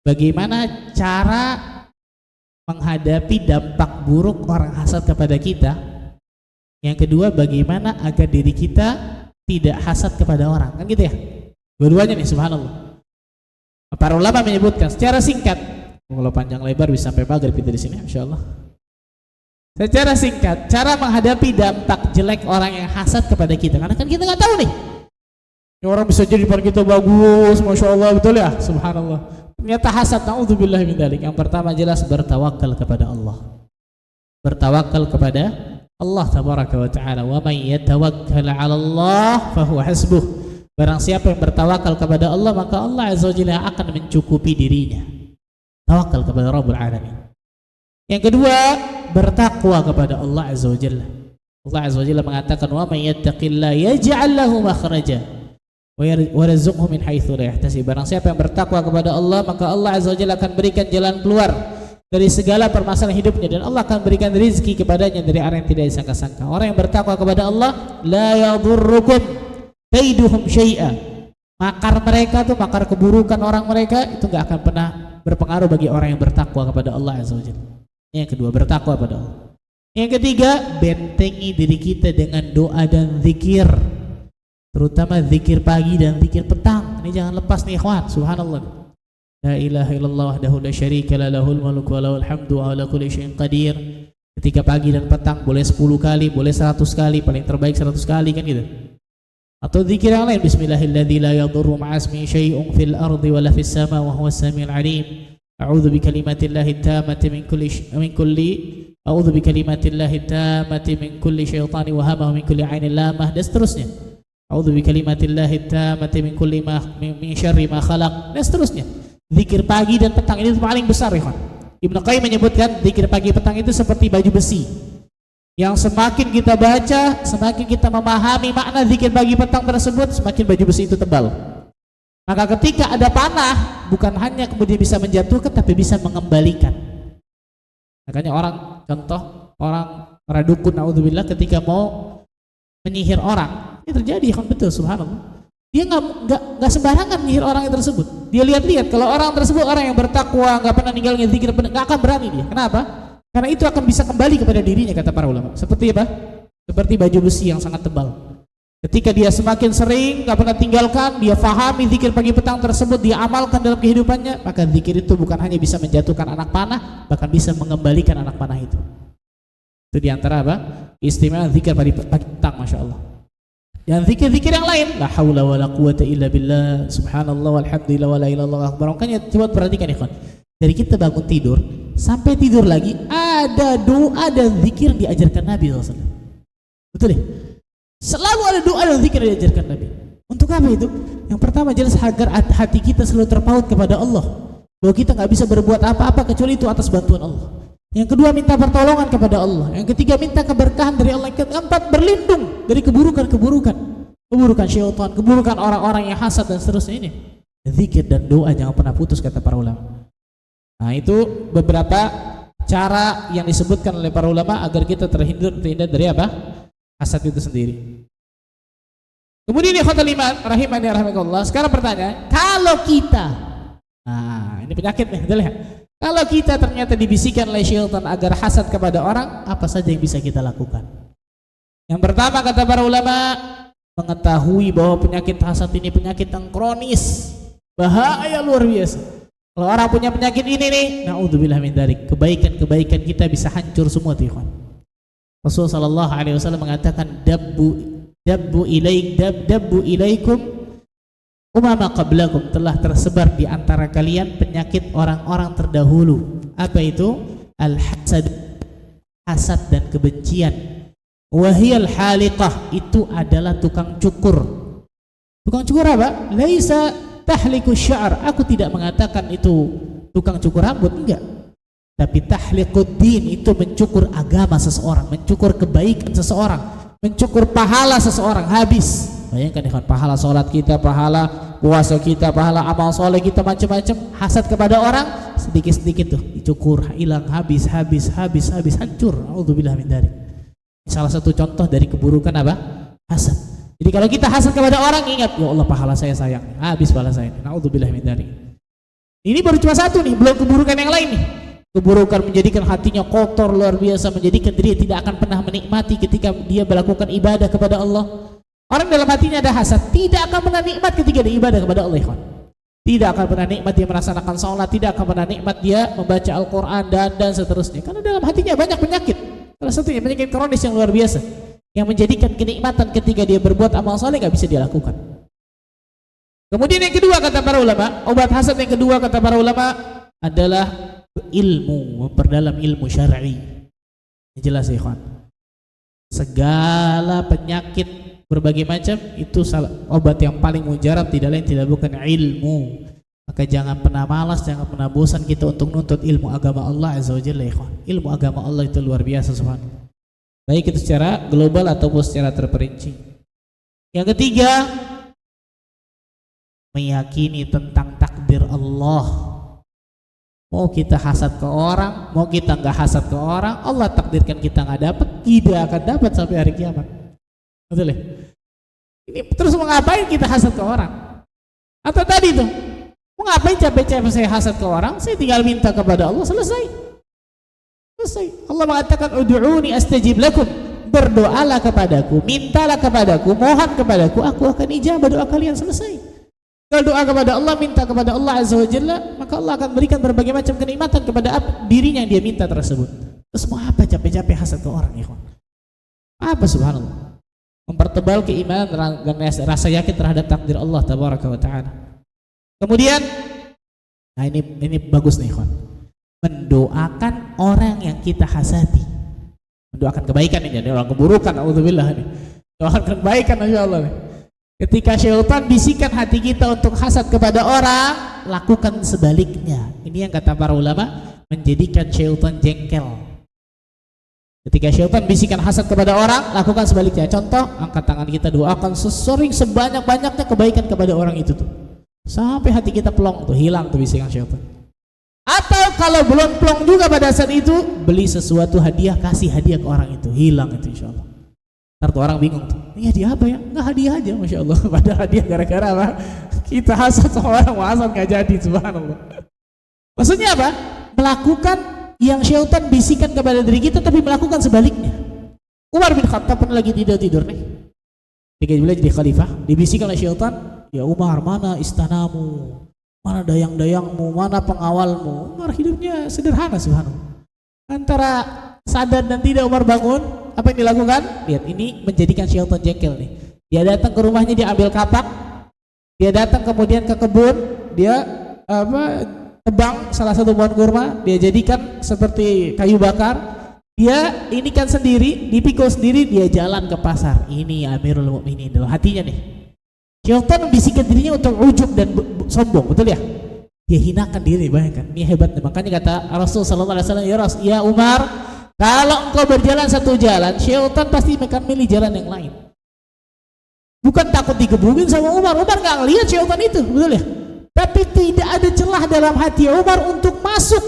A: Bagaimana cara menghadapi dampak buruk orang hasad kepada kita? Yang kedua, bagaimana agar diri kita tidak hasad kepada orang, kan gitu ya? Dua-duanya nih, subhanallah. Para ulama menyebutkan secara singkat, kalau panjang lebar bisa sampai maghrib kita di sini, insyaallah. Secara singkat, cara menghadapi dampak jelek orang yang hasad kepada kita, karena kan kita nggak tahu nih. Orang bisa jadi depan kita bagus, masya Allah, betul ya, subhanallah. Ternyata hasad, naudzubillah min dzalik. Yang pertama jelas bertawakal kepada Allah. Bertawakal kepada Allah tabaraka wa taala. Wa may yatawakkal 'ala Allah fahuwa hasbuh. Barang siapa yang bertawakal kepada Allah, maka Allah azza wa jalla akan mencukupi dirinya. Tawakal kepada Rabbul Alamin. Yang kedua, bertakwa kepada Allah azza wa jalla. Allah azza wa jalla mengatakan, wa may yattaqillaha yaj'al lahu makhraja wa yarzuqhu min haitsu la yahtasib. Barang siapa yang bertakwa kepada Allah, maka Allah azza wa jalla akan berikan jalan keluar dari segala permasalahan hidupnya, dan Allah akan berikan rezeki kepadanya dari arah yang tidak disangka-sangka. Orang yang bertakwa kepada Allah, la yadhurrukum kaiduhum syai'a. Makar mereka tuh, makar keburukan orang mereka itu enggak akan pernah berpengaruh bagi orang yang bertakwa kepada Allah azza wa jalla. Yang kedua, bertakwa kepada Allah. Yang ketiga, bentengi diri kita dengan doa dan zikir, terutama zikir pagi dan zikir petang. Ini jangan lepas nih ikhwan, subhanallah. La ilaha illallah wahdahu la syarika la lahul mulku wa lahul hamdu wa ala kulli syai'in qadir. Ketika pagi dan petang boleh 10 kali, boleh 100 kali, paling terbaik 100 kali kan gitu. Atau zikir yang lain, bismillahilladzi la yadurru ma'asmi syai'un fil ardi wa la fis sama wa huwas samiul alim. A'udzu bikalimatillahi tammati min kulli a'udzu bikalimatillahi tammati min kulli syaitani wa hamah min kulli 'ainin lamah, dan seterusnya. A'udzu bikalimatillahi tammati min kulli ma min syarri ma khalaq, dan seterusnya. Zikir pagi dan petang ini paling besar, ikhwan. Ibnu Qayyim menyebutkan zikir pagi petang itu seperti baju besi. Yang semakin kita baca, semakin kita memahami makna zikir pagi petang tersebut, semakin baju besi itu tebal. Maka ketika ada panah, bukan hanya kemudian bisa menjatuhkan, tapi bisa mengembalikan. Makanya orang dukun, naudzubillah, ketika mau menyihir orang, ini terjadi, kan, betul, subhanallah. Dia nggak sembarangan menyihir orang yang tersebut. Dia lihat-lihat kalau orang tersebut orang yang bertakwa, nggak pernah ninggalin zikir, nggak akan berani dia. Kenapa? Karena itu akan bisa kembali kepada dirinya, kata para ulama. Seperti apa? Seperti baju besi yang sangat tebal. Ketika dia semakin sering, gak pernah tinggalkan, dia fahami zikir pagi petang tersebut, dia amalkan dalam kehidupannya, maka zikir itu bukan hanya bisa menjatuhkan anak panah, bahkan bisa mengembalikan anak panah itu. Itu diantara apa? Istimewa zikir pagi petang, masya Allah. Dan zikir-zikir yang lain, la haula wa la quwata illa billah, subhanallah walhamdulillah wa la ilaha illallah akbar. Makanya coba perhatikan, ikhwan. Dari kita bangun tidur sampai tidur lagi, ada doa dan zikir yang diajarkan Nabi SAW. Betul ya? Selalu ada doa dan zikir yang diajarkan Nabi. Untuk apa itu? Yang pertama jelas agar hati kita selalu terpaut kepada Allah, bahwa kita nggak bisa berbuat apa-apa kecuali itu atas bantuan Allah. Yang kedua, minta pertolongan kepada Allah. Yang ketiga, minta keberkahan dari Allah. Yang keempat, berlindung dari keburukan syaitan, keburukan orang-orang yang hasad dan seterusnya. Ini zikir dan doa jangan pernah putus, kata para ulama. Nah, itu beberapa cara yang disebutkan oleh para ulama agar kita terhindar dari apa? Hasad itu sendiri. Kemudian ikhwatul iman rahimani rahimakumullah, sekarang pertanyaan, kalau kita, nah ini penyakit nih, betul ya? Kalau kita ternyata dibisikkan oleh syaitan agar hasad kepada orang, apa saja yang bisa kita lakukan? Yang pertama, kata para ulama, mengetahui bahwa penyakit hasad ini penyakit yang kronis, bahaya luar biasa. Kalau orang punya penyakit ini nih, naudzubillah min dzalik, kebaikan-kebaikan kita bisa hancur semua, ikhwan. Rasulullah sallallahu alaihi wasallam mengatakan, dabbu ilaikum umama qablakum, telah tersebar di antara kalian penyakit orang-orang terdahulu. Apa itu? Al-hasad, hasad dan kebencian. Wahiyal haliqah, itu adalah tukang cukur. Tukang cukur apa? Laisa tahliku sya'ar, aku tidak mengatakan itu tukang cukur rambut, enggak. Tapi tahliquddin, itu mencukur agama seseorang, mencukur kebaikan seseorang, mencukur pahala seseorang habis. Bayangkan ikhwan, pahala sholat kita, pahala puasa kita, pahala amal soleh kita, macam-macam. Hasad kepada orang sedikit-sedikit tuh dicukur, hilang, habis, hancur. A'udzubillah min dzalik. Salah satu contoh dari keburukan apa? Hasad. Jadi kalau kita hasad kepada orang, ingat, ya Allah, pahala saya sayang, habis pahala saya. A'udzubillah min dzalik. Ini baru cuma satu nih, belum keburukan yang lain nih. Keburukan menjadikan hatinya kotor luar biasa, menjadikan diri tidak akan pernah menikmati ketika dia melakukan ibadah kepada Allah. Orang dalam hatinya ada hasad, tidak akan pernah nikmat ketika dia ibadah kepada Allah. Tidak akan pernah nikmat dia melaksanakan sholat, tidak akan pernah nikmat dia membaca Al-Quran dan seterusnya. Karena dalam hatinya banyak penyakit. Salah satunya penyakit kronis yang luar biasa, yang menjadikan kenikmatan ketika dia berbuat amal soleh gak bisa dia lakukan. Kemudian yang kedua kata para ulama, obat hasad yang kedua kata para ulama adalah ilmu, memperdalam ilmu syar'i. Jelas ya ikhwan. Segala penyakit berbagai macam itu obat yang paling mujarab tidak lain tidak bukan ilmu. Maka jangan pernah malas, jangan pernah bosan kita untuk nuntut ilmu agama Allah Azza wa Jalla. Ilmu agama Allah itu luar biasa subhanallah, baik itu secara global ataupun secara terperinci. Yang ketiga, meyakini tentang takdir Allah. Mau kita hasad ke orang, mau kita nggak hasad ke orang, Allah takdirkan kita nggak dapat, tidak akan dapat sampai hari kiamat. Betul ya? Ini terus mau ngapain kita hasad ke orang? Atau tadi tuh, mau ngapain capek-capek saya hasad ke orang? Saya tinggal minta kepada Allah, selesai. Allah mengatakan ud'uuni astajib lakum, berdoalah kepadaku, mintalah kepadaku, mohon kepadaku, aku akan ijabah doa kalian, selesai. Kalau doa kepada Allah, minta kepada Allah Azza wa Jalla, maka Allah akan berikan berbagai macam kenikmatan kepada dirinya yang dia minta tersebut. Terus mau apa capek-capek hasad ke orang ya? Apa subhanallah? Mempertebal keimanan dan rasa yakin terhadap takdir Allah tabaraka wa taala. Kemudian, nah ini bagus nih ikhwan. Mendoakan orang yang kita hasadi. Mendoakan kebaikan ini, jadi orang keburukan, auzubillah nih. Doakan kebaikan insyaallah nih. Ketika syaitan bisikan hati kita untuk hasad kepada orang, lakukan sebaliknya. Ini yang kata para ulama menjadikan syaitan jengkel. Ketika syaitan bisikan hasad kepada orang, lakukan sebaliknya. Contoh, angkat tangan kita, doakan sesering sebanyak-banyaknya kebaikan kepada orang itu tuh. Sampai hati kita plong tuh, hilang tuh bisikan syaitan. Atau kalau belum plong juga pada saat itu, beli sesuatu hadiah, kasih hadiah ke orang itu, hilang itu insyaallah. Ntar tuh orang bingung tuh, ini hadiah apa ya? Nggak, hadiah aja, Masya Allah. Padahal hadiah gara-gara apa? Kita hasad sama orang, hasad nggak jadi, subhanallah. Maksudnya apa? Melakukan yang syaitan bisikan kepada diri kita, tapi melakukan sebaliknya. Umar bin Khattab pernah lagi tidur nih, ketika dia jadi khalifah, dibisikkan oleh syaitan, ya Umar, mana istanamu, mana dayang-dayangmu, mana pengawalmu. Umar hidupnya sederhana subhanallah. Antara sadar dan tidak Umar bangun, apa yang dilakukan? Lihat, ini menjadikan syaitan jengkel nih. Dia datang ke rumahnya, dia ambil kapak, dia datang kemudian ke kebun, dia tebang salah satu pohon kurma, dia jadikan seperti kayu bakar, dia inikan sendiri, dipikul sendiri, dia jalan ke pasar. Ini Amirul Mukminin dalam hatinya nih. Syaitan membisikkan dirinya untuk ujub dan sombong, betul ya? Dia hinakan diri, bayangkan. Ini hebatnya. Makanya kata Rasul sallallahu alaihi wasallam, ya Umar, kalau engkau berjalan satu jalan, syaitan pasti akan milih jalan yang lain. Bukan takut digebukin sama Umar. Umar nggak ngelihat syaitan itu, betul ya? Tapi tidak ada celah dalam hati Umar untuk masuk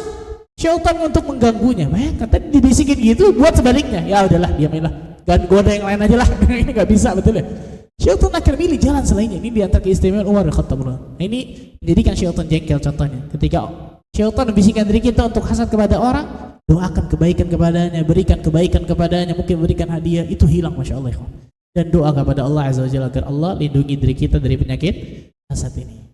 A: syaitan untuk mengganggunya. Bayangkan tadi dibisikin gitu, buat sebaliknya. Ya udahlah, diamilah. Dan goda yang lain aja lah. Ini nggak bisa, betul ya? Syaitan akan milih jalan selainnya. Ini diantara keistimewaan Umar bin Khattab. Nah, ini menjadikan syaitan jengkel contohnya. Ketika syaitan membisikkan diri kita untuk hasad kepada orang, doakan kebaikan kepadanya, berikan kebaikan kepadanya, mungkin berikan hadiah, itu hilang Masya Allah. Dan doa kepada Allah Azza wa Jalla agar Allah lindungi diri kita dari penyakit hasad ini.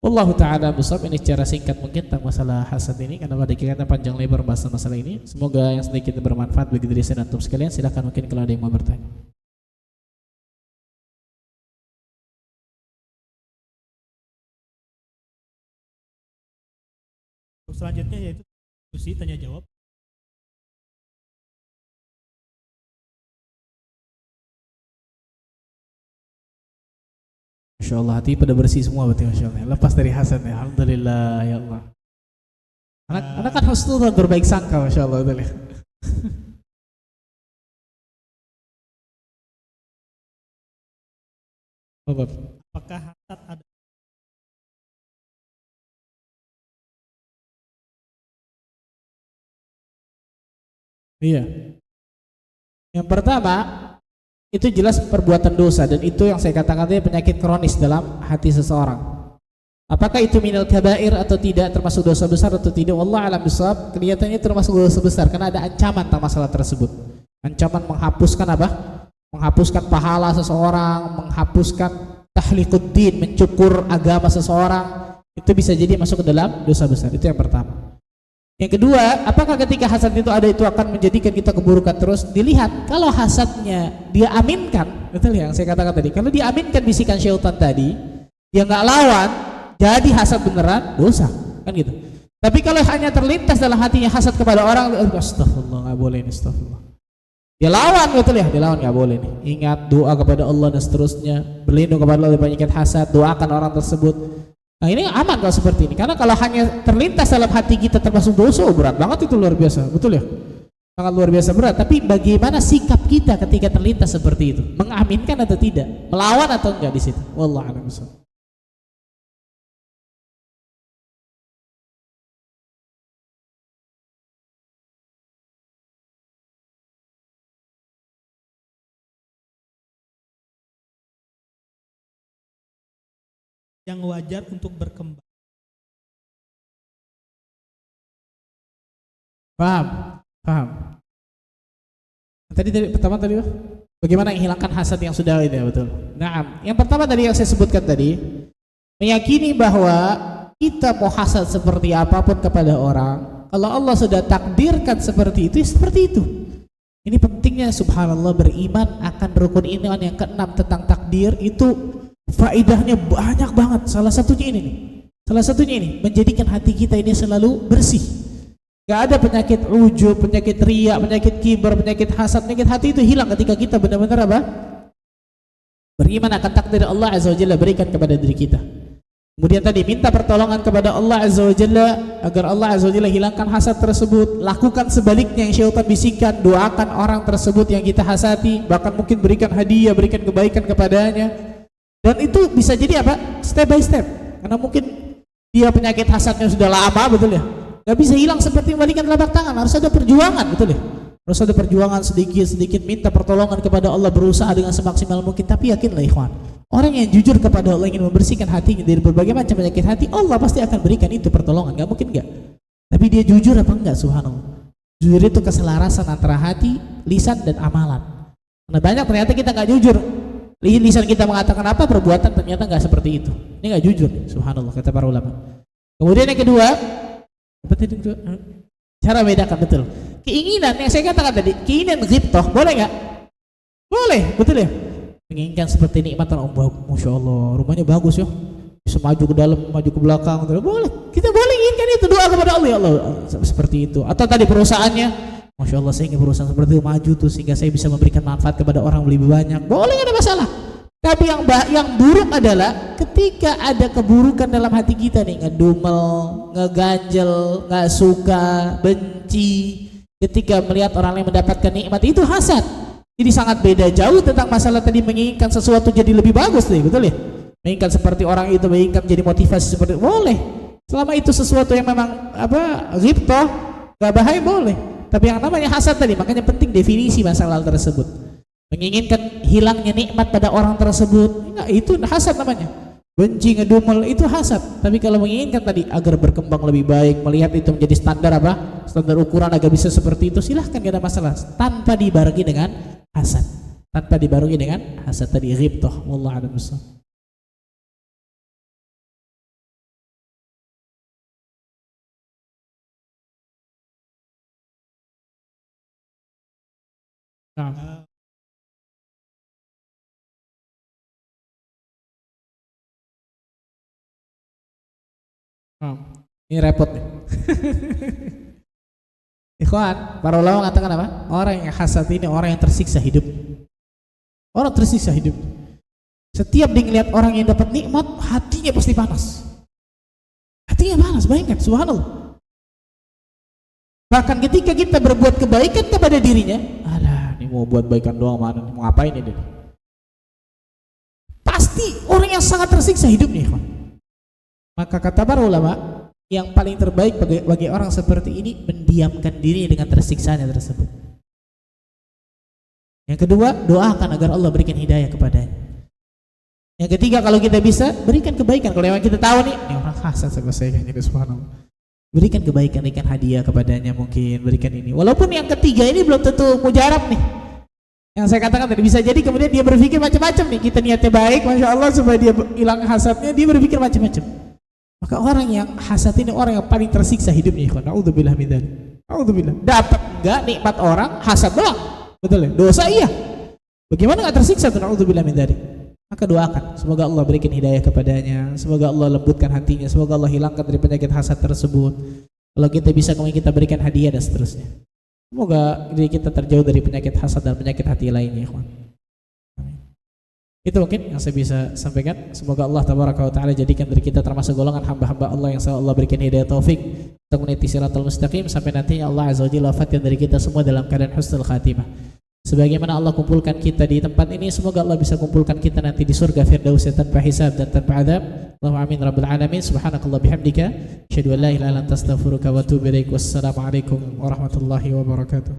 A: Wallahu ta'ala bisawab. Ini secara singkat mungkin tentang masalah hasad ini, karena pada kita panjang lebar bahas masalah ini. Semoga yang sedikit bermanfaat bagi diri saya dan antum sekalian. Silakan mungkin kalau ada yang mau bertanya.
B: Selanjutnya yaitu diskusi tanya jawab.
A: Masya Allah, hati pada bersih semua berarti Masya Allah. Lepas dari hasad ya, alhamdulillah ya Allah. Anak kan husnul dan berbaik sangka Masya Allah, betul ya.
B: Apakah hasad ada?
A: Iya. Yang pertama, itu jelas perbuatan dosa, dan itu yang saya katakan tadi penyakit kronis dalam hati seseorang. Apakah itu minal kabair atau tidak, termasuk dosa besar atau tidak, wallah alam bisawab. Kelihatannya termasuk dosa besar karena ada ancaman tentang masalah tersebut. Ancaman menghapuskan apa? Menghapuskan pahala seseorang, menghapuskan tahliquddin, mencukur agama seseorang. itu bisa jadi masuk ke dalam dosa besar. Itu yang pertama. Yang kedua, apakah ketika hasad itu ada itu akan menjadikan kita keburukan terus? Dilihat, kalau hasadnya dia aminkan, betul yang saya katakan tadi, kalau dia aminkan bisikan syaitan tadi, dia nggak lawan, jadi hasad beneran dosa, kan gitu. Tapi kalau hanya terlintas dalam hatinya hasad kepada orang, astagfirullah, nggak boleh ini, astagfirullah. Dia lawan, betul ya, dia lawan, nggak boleh nih. Ingat doa kepada Allah dan seterusnya, berlindung kepada Allah dari penyakit hasad, doakan orang tersebut. Nah ini aman kalau seperti ini, karena kalau hanya terlintas dalam hati kita termasuk dosa, berat banget itu, luar biasa, betul ya, sangat luar biasa berat. Tapi bagaimana sikap kita ketika terlintas seperti itu, mengaminkan atau tidak, melawan atau enggak di situ? Wallahu a'lam bishawab.
B: Yang wajar untuk berkembang.
A: Paham, paham. Tadi pertama tadi bagaimana menghilangkan hasad yang sudah itu ya, betul. Nah, yang pertama tadi yang saya sebutkan tadi, meyakini bahwa kita mau hasad seperti apapun kepada orang, kalau Allah sudah takdirkan seperti itu, ya seperti itu. Ini pentingnya subhanallah beriman akan rukun iman yang keenam tentang takdir itu. Faidahnya banyak banget. Salah satunya ini nih. Salah satunya ini menjadikan hati kita ini selalu bersih. Gak ada penyakit ujub, penyakit riya, penyakit kibar, penyakit hasad, penyakit hati itu hilang ketika kita benar-benar apa? Beriman akan takdir Allah Azza wa Jalla berikan kepada diri kita. Kemudian tadi minta pertolongan kepada Allah Azza wa Jalla agar Allah Azza wa Jalla hilangkan hasad tersebut. Lakukan sebaliknya yang syaitan bisikan, doakan orang tersebut yang kita hasati, bahkan mungkin berikan hadiah, berikan kebaikan kepadanya. Dan itu bisa jadi apa? Step by step. Karena mungkin dia penyakit hasadnya sudah lama, betul ya? Gak bisa hilang seperti membalikan telapak tangan. Harus ada perjuangan, betul ya? Harus ada perjuangan sedikit-sedikit, minta pertolongan kepada Allah, berusaha dengan semaksimal mungkin. Tapi yakinlah ikhwan, orang yang jujur kepada Allah, ingin membersihkan hatinya dari berbagai macam penyakit hati, Allah pasti akan berikan itu pertolongan. Gak mungkin gak. Tapi dia jujur apa enggak? Subhanallah. Jujur itu keselarasan antara hati, lisan dan amalan. Karena banyak ternyata kita gak jujur. Lisan kita mengatakan apa, perbuatan ternyata nggak seperti itu. Ini nggak jujur, subhanallah, kata para ulama. Kemudian yang kedua, cara bedakan betul. Keinginan yang saya katakan tadi, keinginan ghibthah, boleh nggak? Boleh, betul ya. Menginginkan seperti nikmatan, masya Allah, rumahnya bagus ya, bisa maju ke dalam, maju ke belakang, boleh. Kita boleh inginkan itu, doa kepada Allah, ya Allah, seperti itu. Atau tadi perusahaannya, masya Allah, saya ingin perusahaan seperti itu maju tuh sehingga saya bisa memberikan manfaat kepada orang lebih banyak. Boleh, nggak ada masalah. Tapi yang buruk adalah ketika ada keburukan dalam hati kita nih, ngedumel, ngeganjel, nggak suka, benci. Ketika melihat orang lain mendapatkan nikmat, itu hasad. Jadi sangat beda jauh tentang masalah tadi menginginkan sesuatu jadi lebih bagus nih, betul ya? Menginginkan seperti orang itu, menginginkan jadi motivasi seperti itu, boleh. Selama itu sesuatu yang memang ghibthah, nggak bahaya, boleh. Tapi yang namanya hasad tadi, makanya penting definisi masalah tersebut. Menginginkan hilangnya nikmat pada orang tersebut, enggak, itu hasad namanya. Benci, ngedumel, itu hasad. Tapi kalau menginginkan tadi agar berkembang lebih baik, melihat itu menjadi standar apa? Standar ukuran agar bisa seperti itu, silahkan, gak ada masalah. Tanpa dibarengi dengan hasad. Tanpa dibarengi dengan hasad tadi, ghibthah. Wallahu a'lam bishawab. Nah. Ini repot nih. Ikhwan, para ulama mengatakan apa? Orang yang hasad ini orang yang tersiksa hidup. Orang tersiksa hidup. Setiap dia ngelihat orang yang dapat nikmat, hatinya pasti panas. Hatinya panas, bayangkan, subhanallah. Bahkan ketika kita berbuat kebaikan kepada dirinya, alah, ini mau buat baikan doang, mana nih, mau ngapain ini? Pasti orang yang sangat tersiksa hidupnya, ikhwan. Maka kata para ulama, yang paling terbaik bagi orang seperti ini mendiamkan diri dengan tersiksanya tersebut. Yang kedua, doakan agar Allah berikan hidayah kepadanya. Yang ketiga, kalau kita bisa, berikan kebaikan. Kalau memang kita tahu nih, ini orang hasad sama saya, ini subhanallah. Berikan kebaikan, berikan hadiah kepadanya mungkin, berikan ini. Walaupun yang ketiga ini belum tentu mujarab nih. Yang saya katakan tadi, bisa jadi kemudian dia berpikir macam-macam nih. Kita niatnya baik, masya Allah, supaya dia hilang hasadnya, dia berpikir macam-macam. Maka orang yang hasad ini orang yang paling tersiksa hidupnya, ikhwan. Naudzubillah min dzalik. Naudzubillah. Dapat enggak nikmat orang, hasad doang. Betul ya? Dosa iya. Bagaimana enggak tersiksa tuh, naudzubillah min dzalik. Maka doakan, semoga Allah berikan hidayah kepadanya, semoga Allah lembutkan hatinya, semoga Allah hilangkan dari penyakit hasad tersebut. Kalau kita bisa, kemudian kita berikan hadiah dan seterusnya. Semoga diri kita terjauh dari penyakit hasad dan penyakit hati lainnya, ikhwan. Itu mungkin yang saya bisa sampaikan. Semoga Allah tabaraka wa taala jadikan diri kita termasuk golongan hamba-hamba Allah yang Allah berikan hidayah taufik untuk meniti siratal mustaqim sampai nantinya Allah azza wajalla wafatkan dari kita semua dalam keadaan husnul khatimah. Sebagaimana Allah kumpulkan kita di tempat ini, semoga Allah bisa kumpulkan kita nanti di surga Firdaus tanpa hisab dan tanpa adab. Allahumma amin rabbal alamin. Subhanakallah bihamdika, asyhadu an la ilaha illa anta astaghfiruka wa atubu ilaik. Wassalamu alaikum warahmatullahi wabarakatuh.